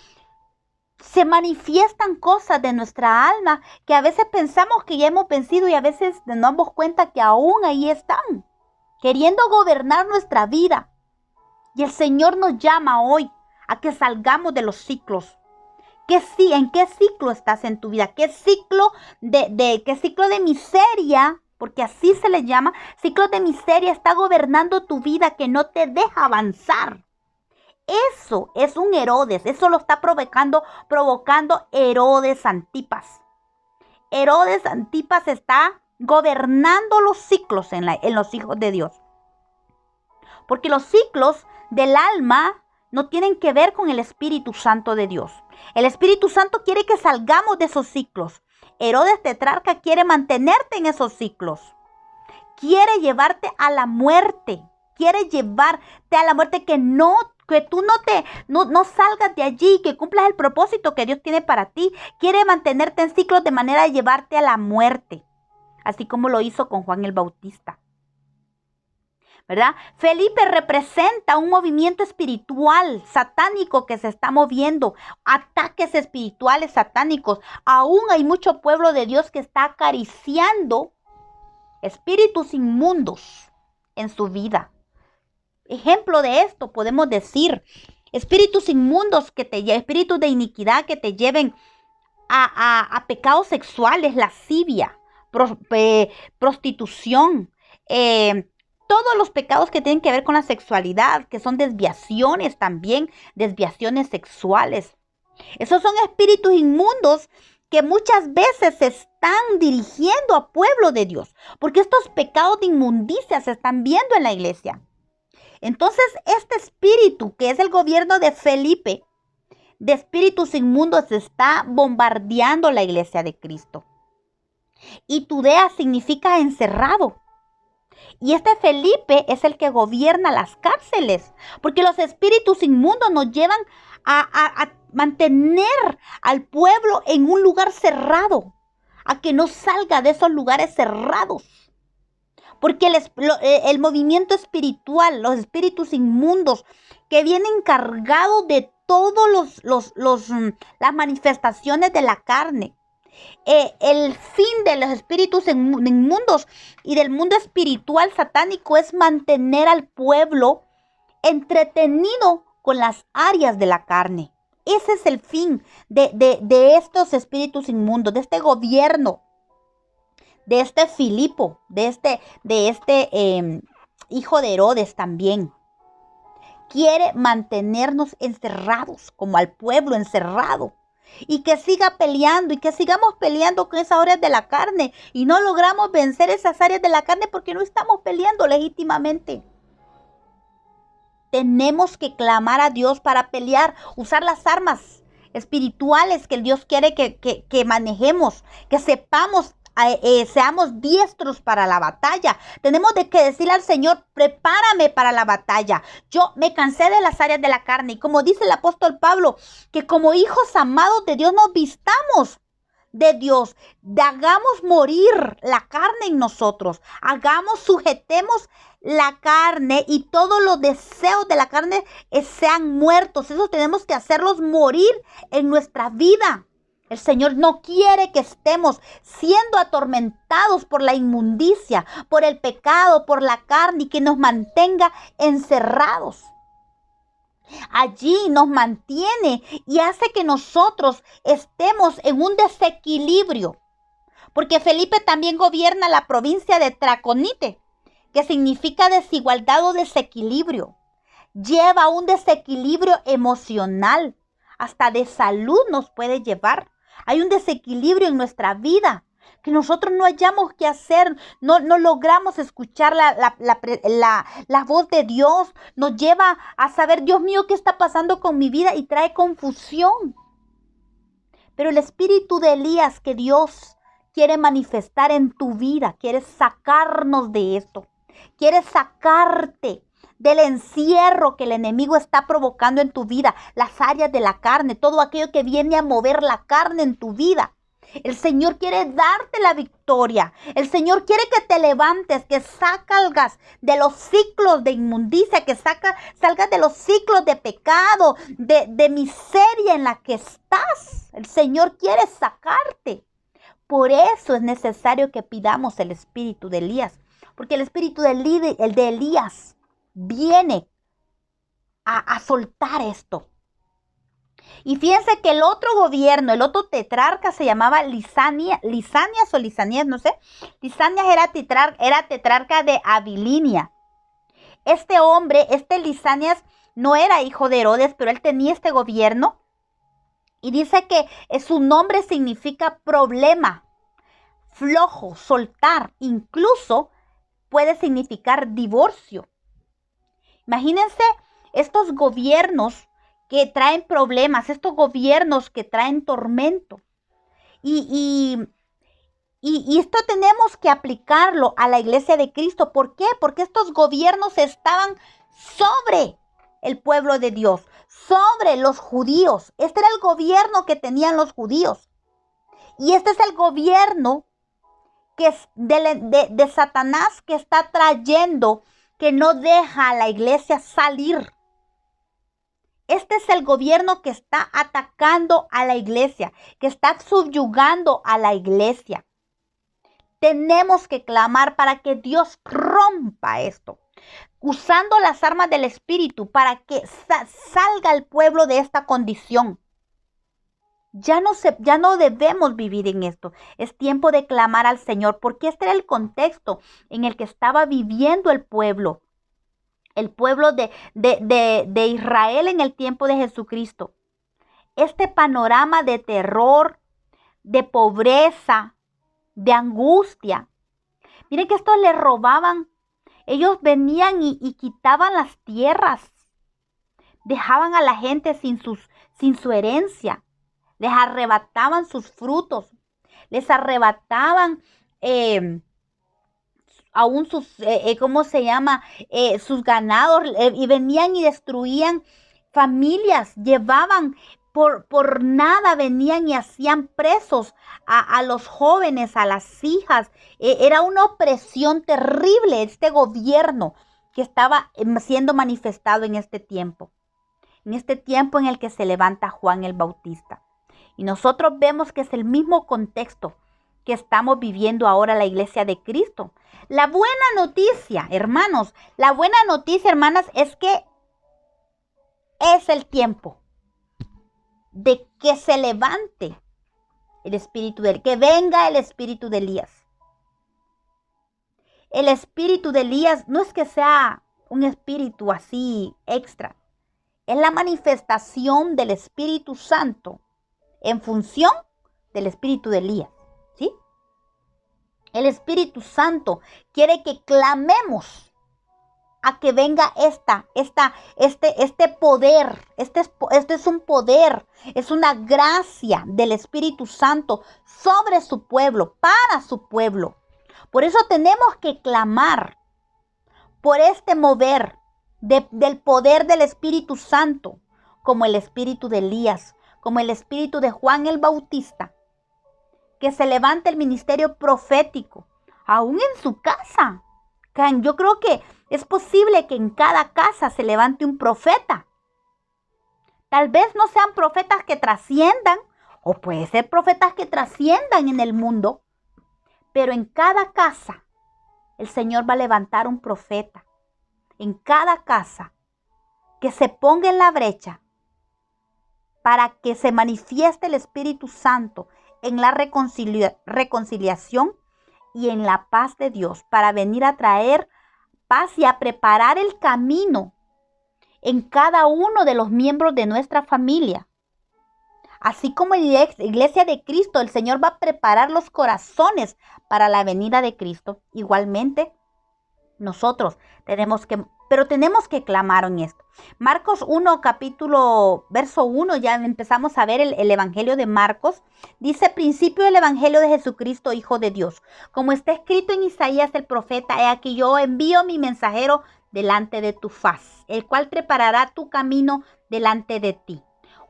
se manifiestan cosas de nuestra alma que a veces pensamos que ya hemos vencido y a veces nos damos cuenta que aún ahí están, queriendo gobernar nuestra vida? Y el Señor nos llama hoy a que salgamos de los ciclos. ¿En qué ciclo estás en tu vida? ¿Qué ciclo qué ciclo de miseria? Porque así se le llama, ciclo de miseria está gobernando tu vida que no te deja avanzar. Eso es un Herodes, eso lo está provocando Herodes Antipas. Herodes Antipas está gobernando los ciclos en los hijos de Dios. Porque los ciclos del alma no tienen que ver con el Espíritu Santo de Dios. El Espíritu Santo quiere que salgamos de esos ciclos. Herodes Tetrarca quiere mantenerte en esos ciclos. Quiere llevarte a la muerte. Quiere llevarte a la muerte, que tú no salgas de allí, que cumplas el propósito que Dios tiene para ti. Quiere mantenerte en ciclos de manera de llevarte a la muerte. Así como lo hizo con Juan el Bautista, ¿verdad? Felipe representa un movimiento espiritual satánico que se está moviendo, ataques espirituales satánicos. Aún hay mucho pueblo de Dios que está acariciando espíritus inmundos en su vida. Ejemplo de esto podemos decir, espíritus inmundos espíritus de iniquidad que te lleven a pecados sexuales, lascivia, prostitución, todos los pecados que tienen que ver con la sexualidad, que son desviaciones también, desviaciones sexuales. Esos son espíritus inmundos que muchas veces se están dirigiendo a pueblo de Dios, porque estos pecados de inmundicia se están viendo en la iglesia. Entonces, este espíritu, que es el gobierno de Felipe, de espíritus inmundos, está bombardeando la iglesia de Cristo. Y Tudea significa encerrado. Y este Felipe es el que gobierna las cárceles, porque los espíritus inmundos nos llevan a mantener al pueblo en un lugar cerrado, a que no salga de esos lugares cerrados. Porque el movimiento espiritual, los espíritus inmundos que vienen cargados de todos las manifestaciones de la carne. El fin de los espíritus inmundos y del mundo espiritual satánico es mantener al pueblo entretenido con las áreas de la carne. Ese es el fin de estos espíritus inmundos, de este gobierno, de este Filipo, de este hijo de Herodes también. Quiere mantenernos encerrados, como al pueblo encerrado. Y que siga peleando y que sigamos peleando con esas áreas de la carne y no logramos vencer esas áreas de la carne porque no estamos peleando legítimamente. Tenemos que clamar a Dios para pelear, usar las armas espirituales que el Dios quiere que manejemos, que sepamos, seamos diestros para la batalla. Tenemos que decirle al Señor, prepárame para la batalla. Yo me cansé de las áreas de la carne. Y como dice el apóstol Pablo, que como hijos amados de Dios nos vistamos de Dios. Hagamos morir la carne en nosotros. Sujetemos la carne y todos los deseos de la carne sean muertos. Eso tenemos que hacerlos morir en nuestra vida. El Señor no quiere que estemos siendo atormentados por la inmundicia, por el pecado, por la carne y que nos mantenga encerrados. Allí nos mantiene y hace que nosotros estemos en un desequilibrio. Porque Felipe también gobierna la provincia de Traconite, que significa desigualdad o desequilibrio. Lleva a un desequilibrio emocional, hasta de salud nos puede llevar. Hay un desequilibrio en nuestra vida que nosotros no hallamos qué hacer, no logramos escuchar la voz de Dios, nos lleva a saber, Dios mío, ¿qué está pasando con mi vida? Y trae confusión. Pero el espíritu de Elías que Dios quiere manifestar en tu vida, quiere sacarnos de esto, quiere sacarte del encierro que el enemigo está provocando en tu vida, las áreas de la carne, todo aquello que viene a mover la carne en tu vida. El Señor quiere darte la victoria. El Señor quiere que te levantes, que salgas de los ciclos de inmundicia, que salgas de los ciclos de pecado, de miseria en la que estás. El Señor quiere sacarte. Por eso es necesario que pidamos el espíritu de Elías, porque el espíritu de Elías viene a soltar esto. Y fíjense que el otro gobierno, el otro tetrarca se llamaba Lisanias, no sé. Lisanias era tetrarca de Abilinia. Este hombre, Lisanias, no era hijo de Herodes, pero él tenía este gobierno. Y dice que su nombre significa problema, flojo, soltar. Incluso puede significar divorcio. Imagínense estos gobiernos que traen problemas, estos gobiernos que traen tormento. Y esto tenemos que aplicarlo a la iglesia de Cristo. ¿Por qué? Porque estos gobiernos estaban sobre el pueblo de Dios, sobre los judíos. Este era el gobierno que tenían los judíos. Y este es el gobierno que es de Satanás, que está trayendo, que no deja a la iglesia salir. Este es el gobierno que está atacando a la iglesia, que está subyugando a la iglesia. Tenemos que clamar para que Dios rompa esto, usando las armas del Espíritu para que salga el pueblo de esta condición. Ya no debemos vivir en esto. Es tiempo de clamar al Señor, porque este era el contexto en el que estaba viviendo el pueblo. El pueblo de Israel en el tiempo de Jesucristo. Este panorama de terror, de pobreza, de angustia. Miren que estos les robaban. Ellos venían y quitaban las tierras. Dejaban a la gente sin su herencia. Les arrebataban sus frutos. Les arrebataban aún sus, sus ganados, y venían y destruían familias, llevaban por nada, venían y hacían presos a los jóvenes, a las hijas. Era una opresión terrible este gobierno que estaba siendo manifestado en este tiempo en el que se levanta Juan el Bautista. Y nosotros vemos que es el mismo contexto que estamos viviendo ahora la iglesia de Cristo. La buena noticia, hermanos, la buena noticia, hermanas, es que es el tiempo de que se levante el espíritu que venga el espíritu de Elías. El espíritu de Elías no es que sea un espíritu así extra. Es la manifestación del Espíritu Santo en función del espíritu de Elías. ¿Sí? El Espíritu Santo quiere que clamemos a que venga este poder. Este es un poder, es una gracia del Espíritu Santo sobre su pueblo, para su pueblo. Por eso tenemos que clamar por este mover del poder del Espíritu Santo, como el espíritu de Elías, como el espíritu de Juan el Bautista. Que se levante el ministerio profético, aún en su casa. Yo creo que es posible que en cada casa se levante un profeta. Tal vez no sean profetas que trasciendan O puede ser profetas que trasciendan en el mundo. Pero en cada casa el Señor va a levantar un profeta. En cada casa que se ponga en la brecha para que se manifieste el Espíritu Santo en la reconciliación y en la paz de Dios, para venir a traer paz y a preparar el camino en cada uno de los miembros de nuestra familia. Así como en la iglesia de Cristo, el Señor va a preparar los corazones para la venida de Cristo. Igualmente, nosotros tenemos que clamar en esto. Marcos 1, verso 1, ya empezamos a ver el Evangelio de Marcos. Dice: principio del Evangelio de Jesucristo, Hijo de Dios. Como está escrito en Isaías el profeta: he aquí yo envío mi mensajero delante de tu faz, el cual preparará tu camino delante de ti.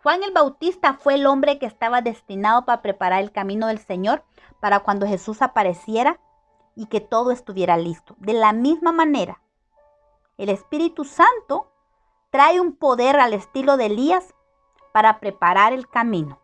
Juan el Bautista fue el hombre que estaba destinado para preparar el camino del Señor para cuando Jesús apareciera y que todo estuviera listo. De la misma manera, el Espíritu Santo trae un poder al estilo de Elías para preparar el camino.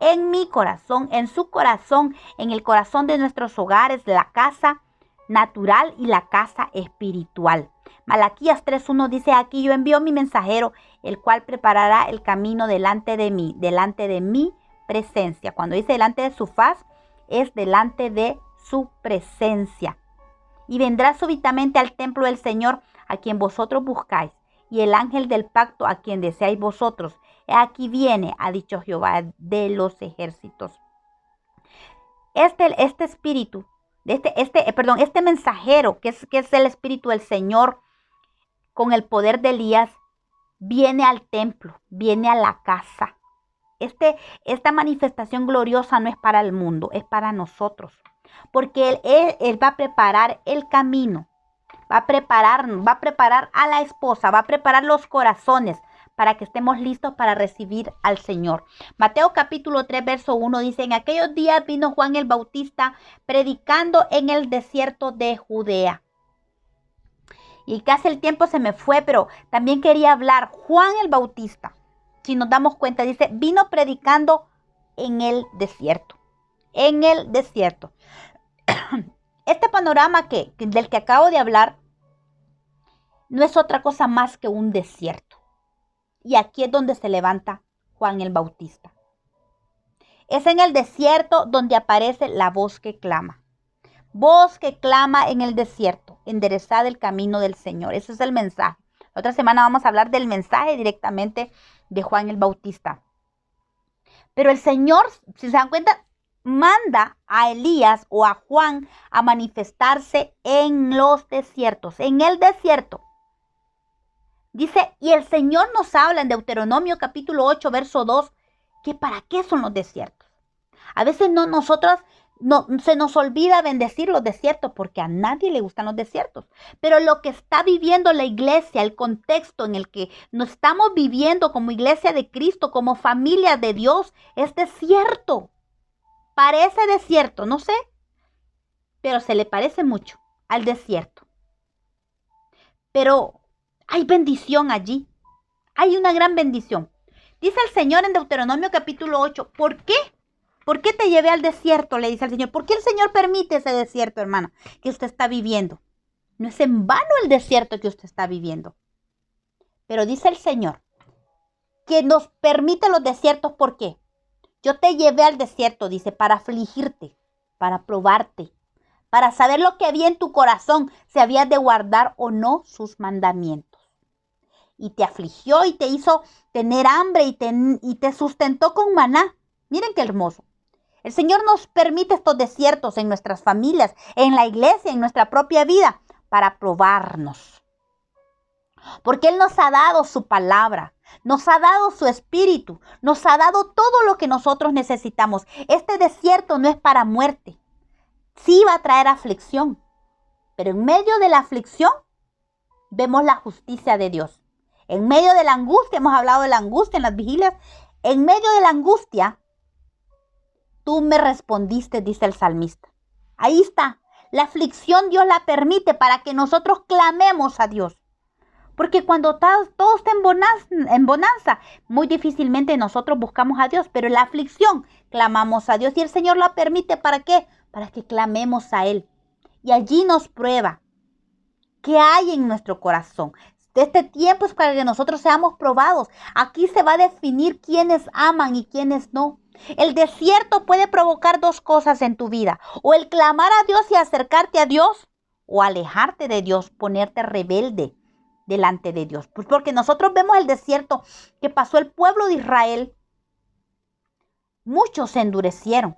En mi corazón, en su corazón, en el corazón de nuestros hogares, la casa natural y la casa espiritual. Malaquías 3:1 dice: aquí yo envío mi mensajero, el cual preparará el camino delante de mi presencia. Cuando dice delante de su faz, es delante de su presencia. Y vendrá súbitamente al templo del Señor, a quien vosotros buscáis, y el ángel del pacto, a quien deseáis vosotros. He aquí viene, ha dicho Jehová de los ejércitos. Este espíritu, este mensajero, que es el Espíritu del Señor, con el poder de Elías, viene al templo, viene a la casa. Esta manifestación gloriosa no es para el mundo, es para nosotros. Porque Él va a preparar el camino, va a preparar a la esposa, va a preparar los corazones para que estemos listos para recibir al Señor. Mateo capítulo 3, verso 1 dice: en aquellos días vino Juan el Bautista predicando en el desierto de Judea. Y casi el tiempo se me fue, pero también quería hablar. Juan el Bautista, si nos damos cuenta, dice, vino predicando en el desierto. En el desierto. Este panorama del que acabo de hablar no es otra cosa más que un desierto. Y aquí es donde se levanta Juan el Bautista. Es en el desierto donde aparece la voz que clama. Voz que clama en el desierto, enderezad el camino del Señor. Ese es el mensaje. La otra semana vamos a hablar del mensaje directamente de Juan el Bautista. Pero el Señor, si se dan cuenta, manda a Elías o a Juan a manifestarse en los desiertos, en el desierto. Dice, y el Señor nos habla en Deuteronomio capítulo 8, verso 2, que para qué son los desiertos. A veces se nos olvida bendecir los desiertos porque a nadie le gustan los desiertos. Pero lo que está viviendo la iglesia, el contexto en el que nos estamos viviendo como iglesia de Cristo, como familia de Dios, es desierto. Parece desierto, no sé, pero se le parece mucho al desierto. Pero hay bendición allí. Hay una gran bendición. Dice el Señor en Deuteronomio capítulo 8, ¿por qué? ¿Por qué te llevé al desierto? Le dice el Señor. ¿Por qué el Señor permite ese desierto, hermana, que usted está viviendo? No es en vano el desierto que usted está viviendo. Pero dice el Señor que nos permite los desiertos. ¿Por qué? Yo te llevé al desierto, dice, para afligirte, para probarte, para saber lo que había en tu corazón, si habías de guardar o no sus mandamientos. Y te afligió y te hizo tener hambre y te sustentó con maná. Miren qué hermoso. El Señor nos permite estos desiertos en nuestras familias, en la iglesia, en nuestra propia vida, para probarnos. Porque Él nos ha dado su palabra, nos ha dado su espíritu, nos ha dado todo lo que nosotros necesitamos. Este desierto no es para muerte. Sí va a traer aflicción, pero en medio de la aflicción vemos la justicia de Dios. En medio de la angustia, hemos hablado de la angustia en las vigilias, en medio de la angustia, tú me respondiste, dice el salmista. Ahí está. La aflicción Dios la permite para que nosotros clamemos a Dios. Porque cuando todo está en bonanza, muy difícilmente nosotros buscamos a Dios, pero en la aflicción clamamos a Dios y el Señor la permite. ¿Para qué? Para que clamemos a Él. Y allí nos prueba qué hay en nuestro corazón. Este tiempo es para que nosotros seamos probados. Aquí se va a definir quiénes aman y quiénes no. El desierto puede provocar dos cosas en tu vida: o el clamar a Dios y acercarte a Dios, o alejarte de Dios, ponerte rebelde delante de Dios. Pues porque nosotros vemos el desierto que pasó el pueblo de Israel. Muchos se endurecieron.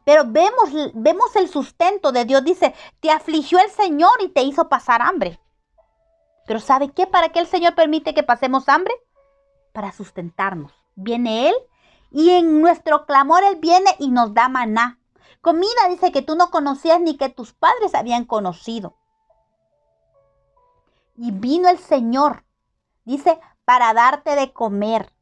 Pero vemos el sustento de Dios. Dice, te afligió el Señor y te hizo pasar hambre. Pero ¿sabe qué? ¿Para qué el Señor permite que pasemos hambre? Para sustentarnos. Viene Él y en nuestro clamor Él viene y nos da maná. Comida, dice, que tú no conocías ni que tus padres habían conocido. Y vino el Señor, dice, para darte de comer.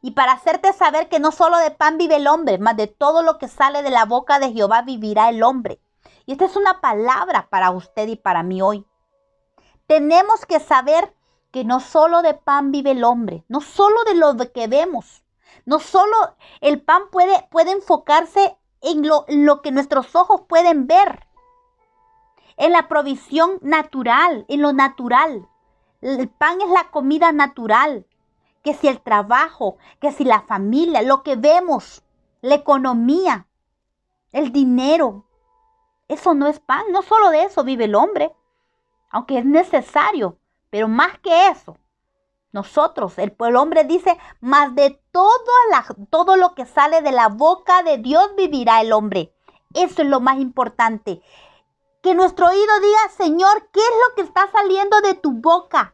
Y para hacerte saber que no solo de pan vive el hombre, mas de todo lo que sale de la boca de Jehová vivirá el hombre. Y esta es una palabra para usted y para mí hoy. Tenemos que saber que no solo de pan vive el hombre, no solo de lo que vemos, no solo el pan puede enfocarse en lo que nuestros ojos pueden ver, en la provisión natural, en lo natural. El pan es la comida natural. Que si el trabajo, que si la familia, lo que vemos, la economía, el dinero, eso no es pan. No solo de eso vive el hombre, aunque es necesario, pero más que eso, nosotros, el hombre dice, más de todo lo que sale de la boca de Dios vivirá el hombre. Eso es lo más importante. Que nuestro oído diga, Señor, ¿qué es lo que está saliendo de tu boca?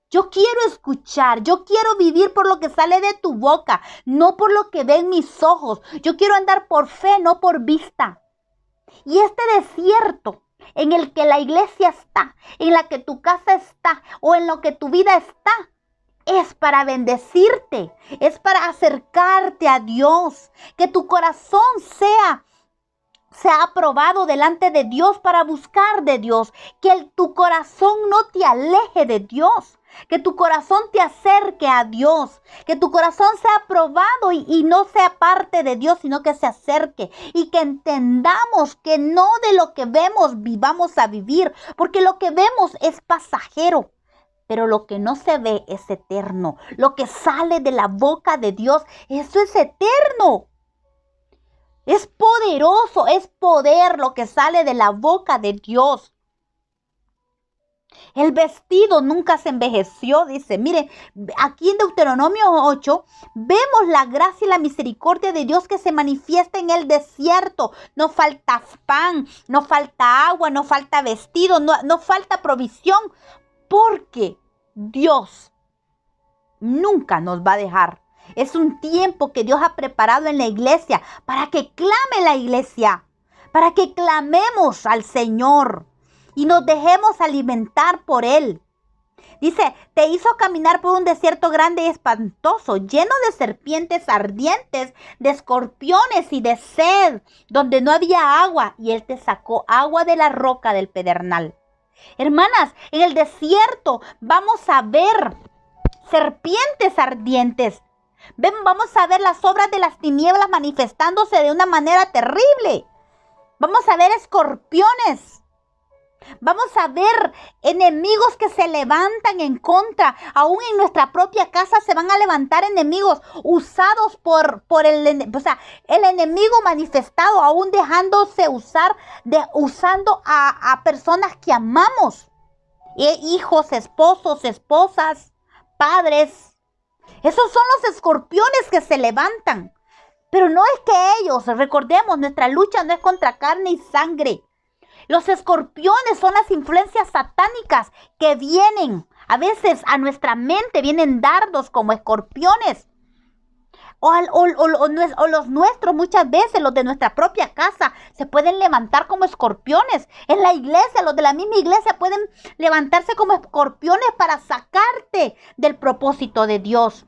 Yo quiero escuchar, yo quiero vivir por lo que sale de tu boca, no por lo que ven mis ojos. Yo quiero andar por fe, no por vista. Y este desierto en el que la iglesia está, en la que tu casa está o en lo que tu vida está, es para bendecirte, es para acercarte a Dios, que tu corazón sea aprobado delante de Dios para buscar de Dios, que tu corazón no te aleje de Dios. Que tu corazón te acerque a Dios, que tu corazón sea aprobado y no sea parte de Dios, sino que se acerque y que entendamos que no de lo que vemos vivamos a vivir, porque lo que vemos es pasajero, pero lo que no se ve es eterno. Lo que sale de la boca de Dios, eso es eterno. Es poderoso, es poder lo que sale de la boca de Dios. El vestido nunca se envejeció, dice. Mire, aquí en Deuteronomio 8 vemos la gracia y la misericordia de Dios que se manifiesta en el desierto. No falta pan, no falta agua, no falta vestido, no falta provisión, porque Dios nunca nos va a dejar. Es un tiempo que Dios ha preparado en la iglesia para que clame la iglesia, para que clamemos al Señor y nos dejemos alimentar por Él. Dice, te hizo caminar por un desierto grande y espantoso, lleno de serpientes ardientes, de escorpiones y de sed, donde no había agua, y Él te sacó agua de la roca del pedernal. Hermanas, en el desierto vamos a ver serpientes ardientes. Vamos a ver las obras de las tinieblas manifestándose de una manera terrible. Vamos a ver escorpiones. Vamos a ver enemigos que se levantan en contra. Aún en nuestra propia casa se van a levantar enemigos usados por el enemigo manifestado, aún dejándose usar, usando a personas que amamos. Hijos, esposos, esposas, padres. Esos son los escorpiones que se levantan. Pero no es que ellos, recordemos, nuestra lucha no es contra carne y sangre. Los escorpiones son las influencias satánicas que vienen a veces a nuestra mente, vienen dardos como escorpiones. O los nuestros, muchas veces los de nuestra propia casa, se pueden levantar como escorpiones. En la iglesia, los de la misma iglesia pueden levantarse como escorpiones para sacarte del propósito de Dios.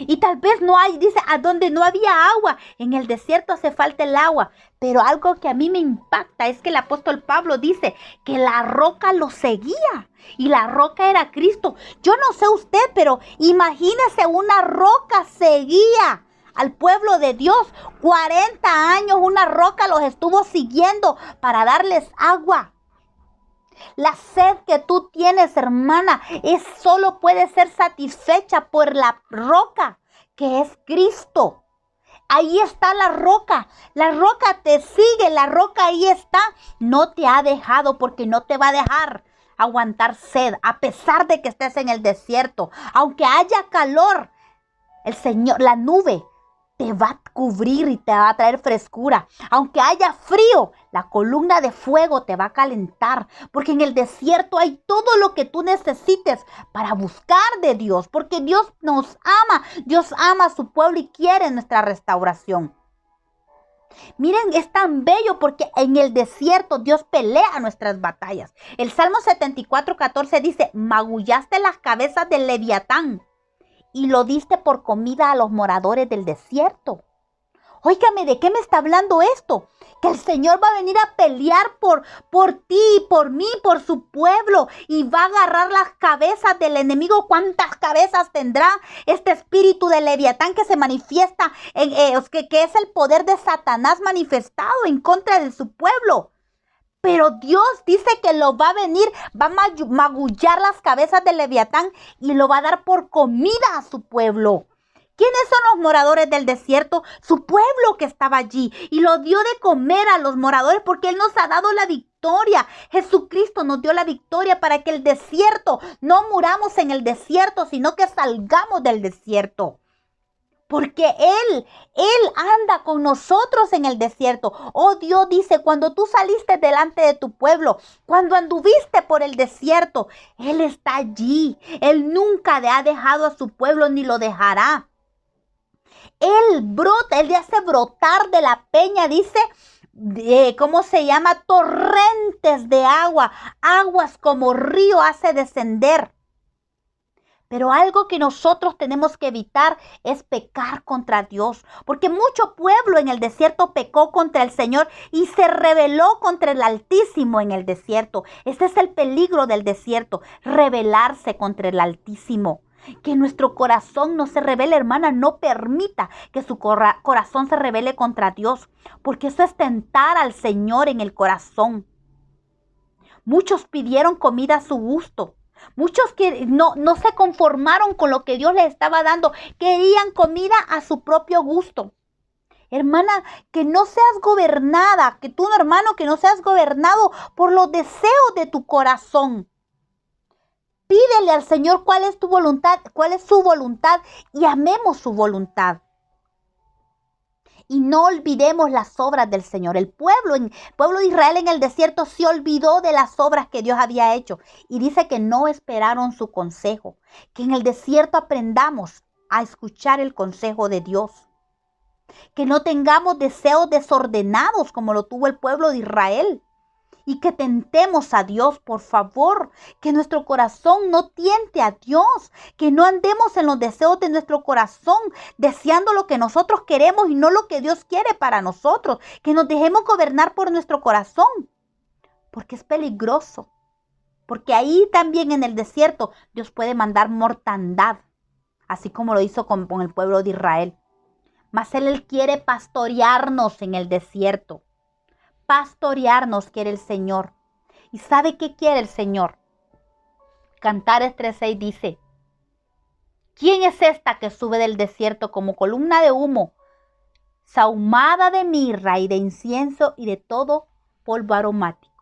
Y tal vez no hay, dice, a donde no había agua. En el desierto hace falta el agua. Pero algo que a mí me impacta es que el apóstol Pablo dice que la roca lo seguía. Y la roca era Cristo. Yo no sé usted, pero imagínese, una roca seguía al pueblo de Dios. 40 años una roca los estuvo siguiendo para darles agua. La sed que tú tienes, hermana, solo puede ser satisfecha por la roca, que es Cristo. Ahí está la roca te sigue, la roca ahí está. No te ha dejado, porque no te va a dejar aguantar sed, a pesar de que estés en el desierto. Aunque haya calor, el Señor, la nube, te va a cubrir y te va a traer frescura. Aunque haya frío, la columna de fuego te va a calentar. Porque en el desierto hay todo lo que tú necesites para buscar de Dios. Porque Dios nos ama. Dios ama a su pueblo y quiere nuestra restauración. Miren, es tan bello porque en el desierto Dios pelea nuestras batallas. El Salmo 74:14 dice: magullaste las cabezas del Leviatán y lo diste por comida a los moradores del desierto. Óigame, ¿de qué me está hablando esto? Que el Señor va a venir a pelear por ti, por mí, por su pueblo, y va a agarrar las cabezas del enemigo. ¿Cuántas cabezas tendrá este espíritu de Leviatán que se manifiesta, que es el poder de Satanás manifestado en contra de su pueblo? Pero Dios dice que lo va a venir, va a magullar las cabezas del Leviatán y lo va a dar por comida a su pueblo. ¿Quiénes son los moradores del desierto? Su pueblo que estaba allí, y lo dio de comer a los moradores porque Él nos ha dado la victoria. Jesucristo nos dio la victoria para que el desierto, no muramos en el desierto, sino que salgamos del desierto. Porque Él anda con nosotros en el desierto. Oh, Dios dice, cuando tú saliste delante de tu pueblo, cuando anduviste por el desierto, Él está allí. Él nunca ha dejado a su pueblo ni lo dejará. Él brota, Él le hace brotar de la peña, dice, ¿cómo se llama? Torrentes de agua, aguas como río hace descender. Pero algo que nosotros tenemos que evitar es pecar contra Dios, porque mucho pueblo en el desierto pecó contra el Señor y se rebeló contra el Altísimo en el desierto. Ese es el peligro del desierto, rebelarse contra el Altísimo. Que nuestro corazón no se rebele, hermana, no permita que su corazón se rebele contra Dios, porque eso es tentar al Señor en el corazón. Muchos pidieron comida a su gusto. Muchos que no se conformaron con lo que Dios les estaba dando, querían comida a su propio gusto. Hermana, que no seas gobernada, que tú, hermano, que no seas gobernado por los deseos de tu corazón. Pídele al Señor cuál es tu voluntad, cuál es su voluntad, y amemos su voluntad. Y no olvidemos las obras del Señor. El pueblo de Israel en el desierto se olvidó de las obras que Dios había hecho. Y dice que no esperaron su consejo. Que en el desierto aprendamos a escuchar el consejo de Dios. Que no tengamos deseos desordenados como lo tuvo el pueblo de Israel. Y que tentemos a Dios, por favor. Que nuestro corazón no tiente a Dios. Que no andemos en los deseos de nuestro corazón, deseando lo que nosotros queremos y no lo que Dios quiere para nosotros. Que nos dejemos gobernar por nuestro corazón. Porque es peligroso. Porque ahí también en el desierto Dios puede mandar mortandad. Así como lo hizo con el pueblo de Israel. Mas Él quiere pastorearnos en el desierto. Pastorearnos quiere el Señor. ¿Y sabe qué quiere el Señor? Cantares 3:6 dice: ¿quién es esta que sube del desierto como columna de humo, sahumada de mirra y de incienso y de todo polvo aromático?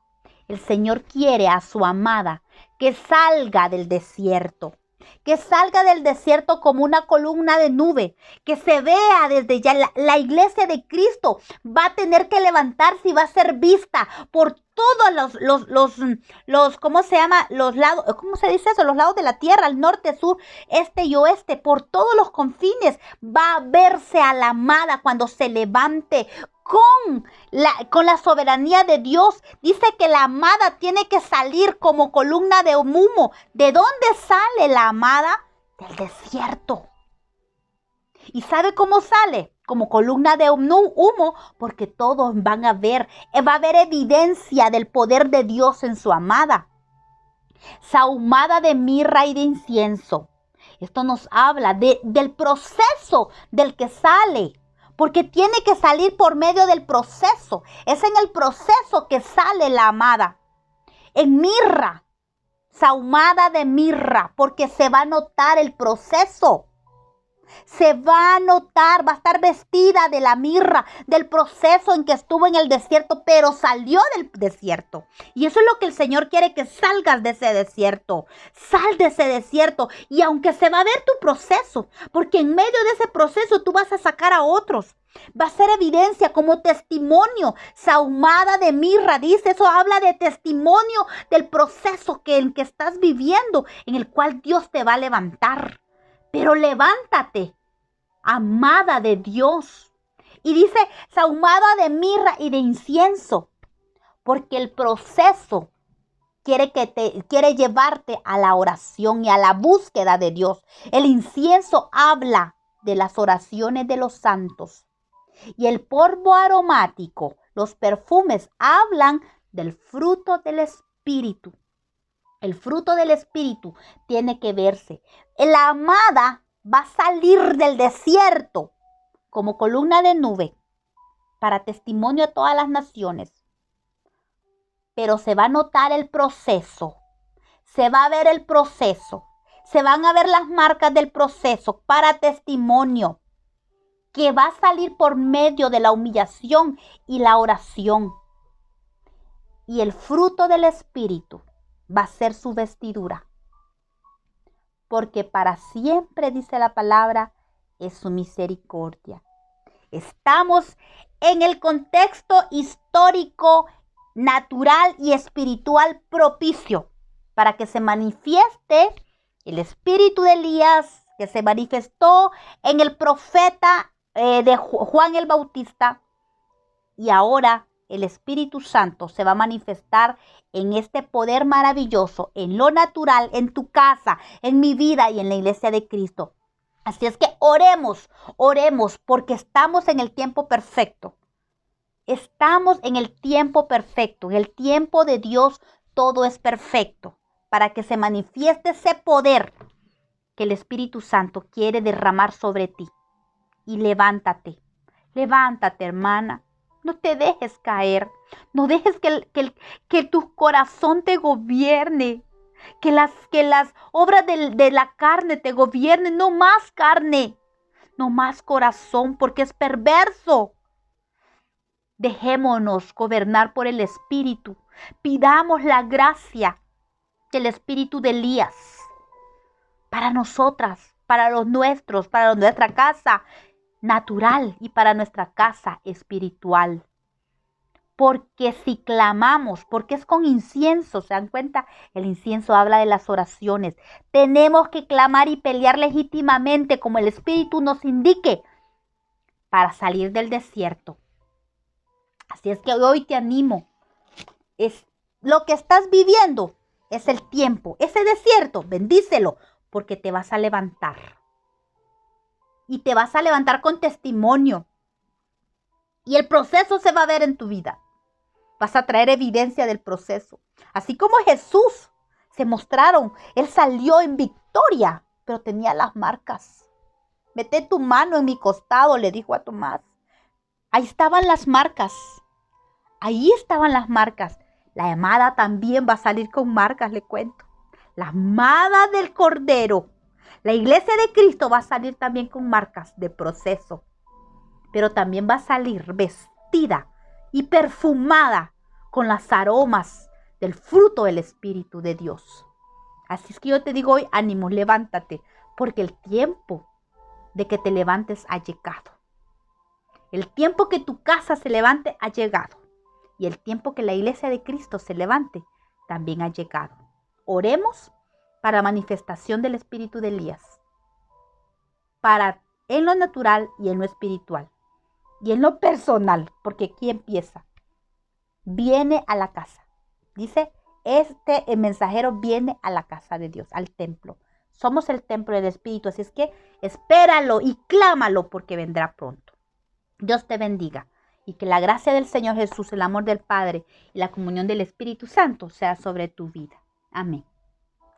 El Señor quiere a su amada que salga del desierto. Que salga del desierto como una columna de nube, que se vea desde ya. La iglesia de Cristo va a tener que levantarse y va a ser vista por todos los ¿cómo se llama? Los lados, ¿cómo se dice eso? Los lados de la tierra, el norte, sur, este y oeste, por todos los confines va a verse a la amada cuando se levante con la soberanía de Dios. Dice que la amada tiene que salir como columna de humo. ¿De dónde sale la amada? Del desierto. ¿Y sabe cómo sale? Como columna de humo, porque todos van a ver, va a haber evidencia del poder de Dios en su amada. Sahumada de mirra y de incienso. Esto nos habla del proceso del que sale, porque tiene que salir por medio del proceso. Es en el proceso que sale la amada. En mirra, sahumada de mirra, porque se va a notar el proceso. Se va a notar, va a estar vestida de la mirra, del proceso en que estuvo en el desierto, pero salió del desierto. Y eso es lo que el Señor quiere, que salgas de ese desierto. Sal de ese desierto. Y aunque se va a ver tu proceso, porque en medio de ese proceso tú vas a sacar a otros. Va a ser evidencia como testimonio, sahumada de mirra, dice, eso habla de testimonio del proceso en que estás viviendo, en el cual Dios te va a levantar. Pero levántate, amada de Dios. Y dice, sahumada de mirra y de incienso, porque el proceso quiere llevarte a la oración y a la búsqueda de Dios. El incienso habla de las oraciones de los santos. Y el polvo aromático, los perfumes, hablan del fruto del Espíritu. El fruto del Espíritu tiene que verse. La amada va a salir del desierto como columna de nube para testimonio a todas las naciones. Pero se va a notar el proceso. Se va a ver el proceso. Se van a ver las marcas del proceso para testimonio, que va a salir por medio de la humillación y la oración. Y el fruto del Espíritu va a ser su vestidura. Porque para siempre, dice la palabra, es su misericordia. Estamos en el contexto histórico, natural y espiritual propicio para que se manifieste el espíritu de Elías, que se manifestó en el profeta de Juan el Bautista, y ahora el Espíritu Santo se va a manifestar en este poder maravilloso, en lo natural, en tu casa, en mi vida y en la iglesia de Cristo. Así es que oremos, porque estamos en el tiempo perfecto. Estamos en el tiempo perfecto, en el tiempo de Dios todo es perfecto, para que se manifieste ese poder que el Espíritu Santo quiere derramar sobre ti. Y levántate, hermana. No te dejes caer. No dejes que tu corazón te gobierne. Que las obras de la carne te gobiernen. No más carne. No más corazón, porque es perverso. Dejémonos gobernar por el Espíritu. Pidamos la gracia del Espíritu de Elías para nosotras, para los nuestros, para nuestra casa natural y para nuestra casa espiritual. Porque si clamamos, porque es con incienso, ¿se dan cuenta? El incienso habla de las oraciones. Tenemos que clamar y pelear legítimamente como el Espíritu nos indique para salir del desierto. Así es que hoy te animo. Es lo que estás viviendo, es el tiempo. Ese desierto, bendícelo, porque te vas a levantar. Y te vas a levantar con testimonio. Y el proceso se va a ver en tu vida. Vas a traer evidencia del proceso. Así como Jesús se mostraron. Él salió en victoria, pero tenía las marcas. Mete tu mano en mi costado, le dijo a Tomás. Ahí estaban las marcas. Ahí estaban las marcas. La amada también va a salir con marcas, le cuento. La amada del Cordero. La iglesia de Cristo va a salir también con marcas de proceso, pero también va a salir vestida y perfumada con las aromas del fruto del Espíritu de Dios. Así es que yo te digo hoy, ánimo, levántate, porque el tiempo de que te levantes ha llegado. El tiempo que tu casa se levante ha llegado. Y el tiempo que la iglesia de Cristo se levante también ha llegado. Oremos para manifestación del Espíritu de Elías, para en lo natural y en lo espiritual y en lo personal, porque aquí empieza. Viene a la casa. Dice, el mensajero viene a la casa de Dios, al templo. Somos el templo del Espíritu, así es que espéralo y clámalo porque vendrá pronto. Dios te bendiga y que la gracia del Señor Jesús, el amor del Padre y la comunión del Espíritu Santo sea sobre tu vida. Amén.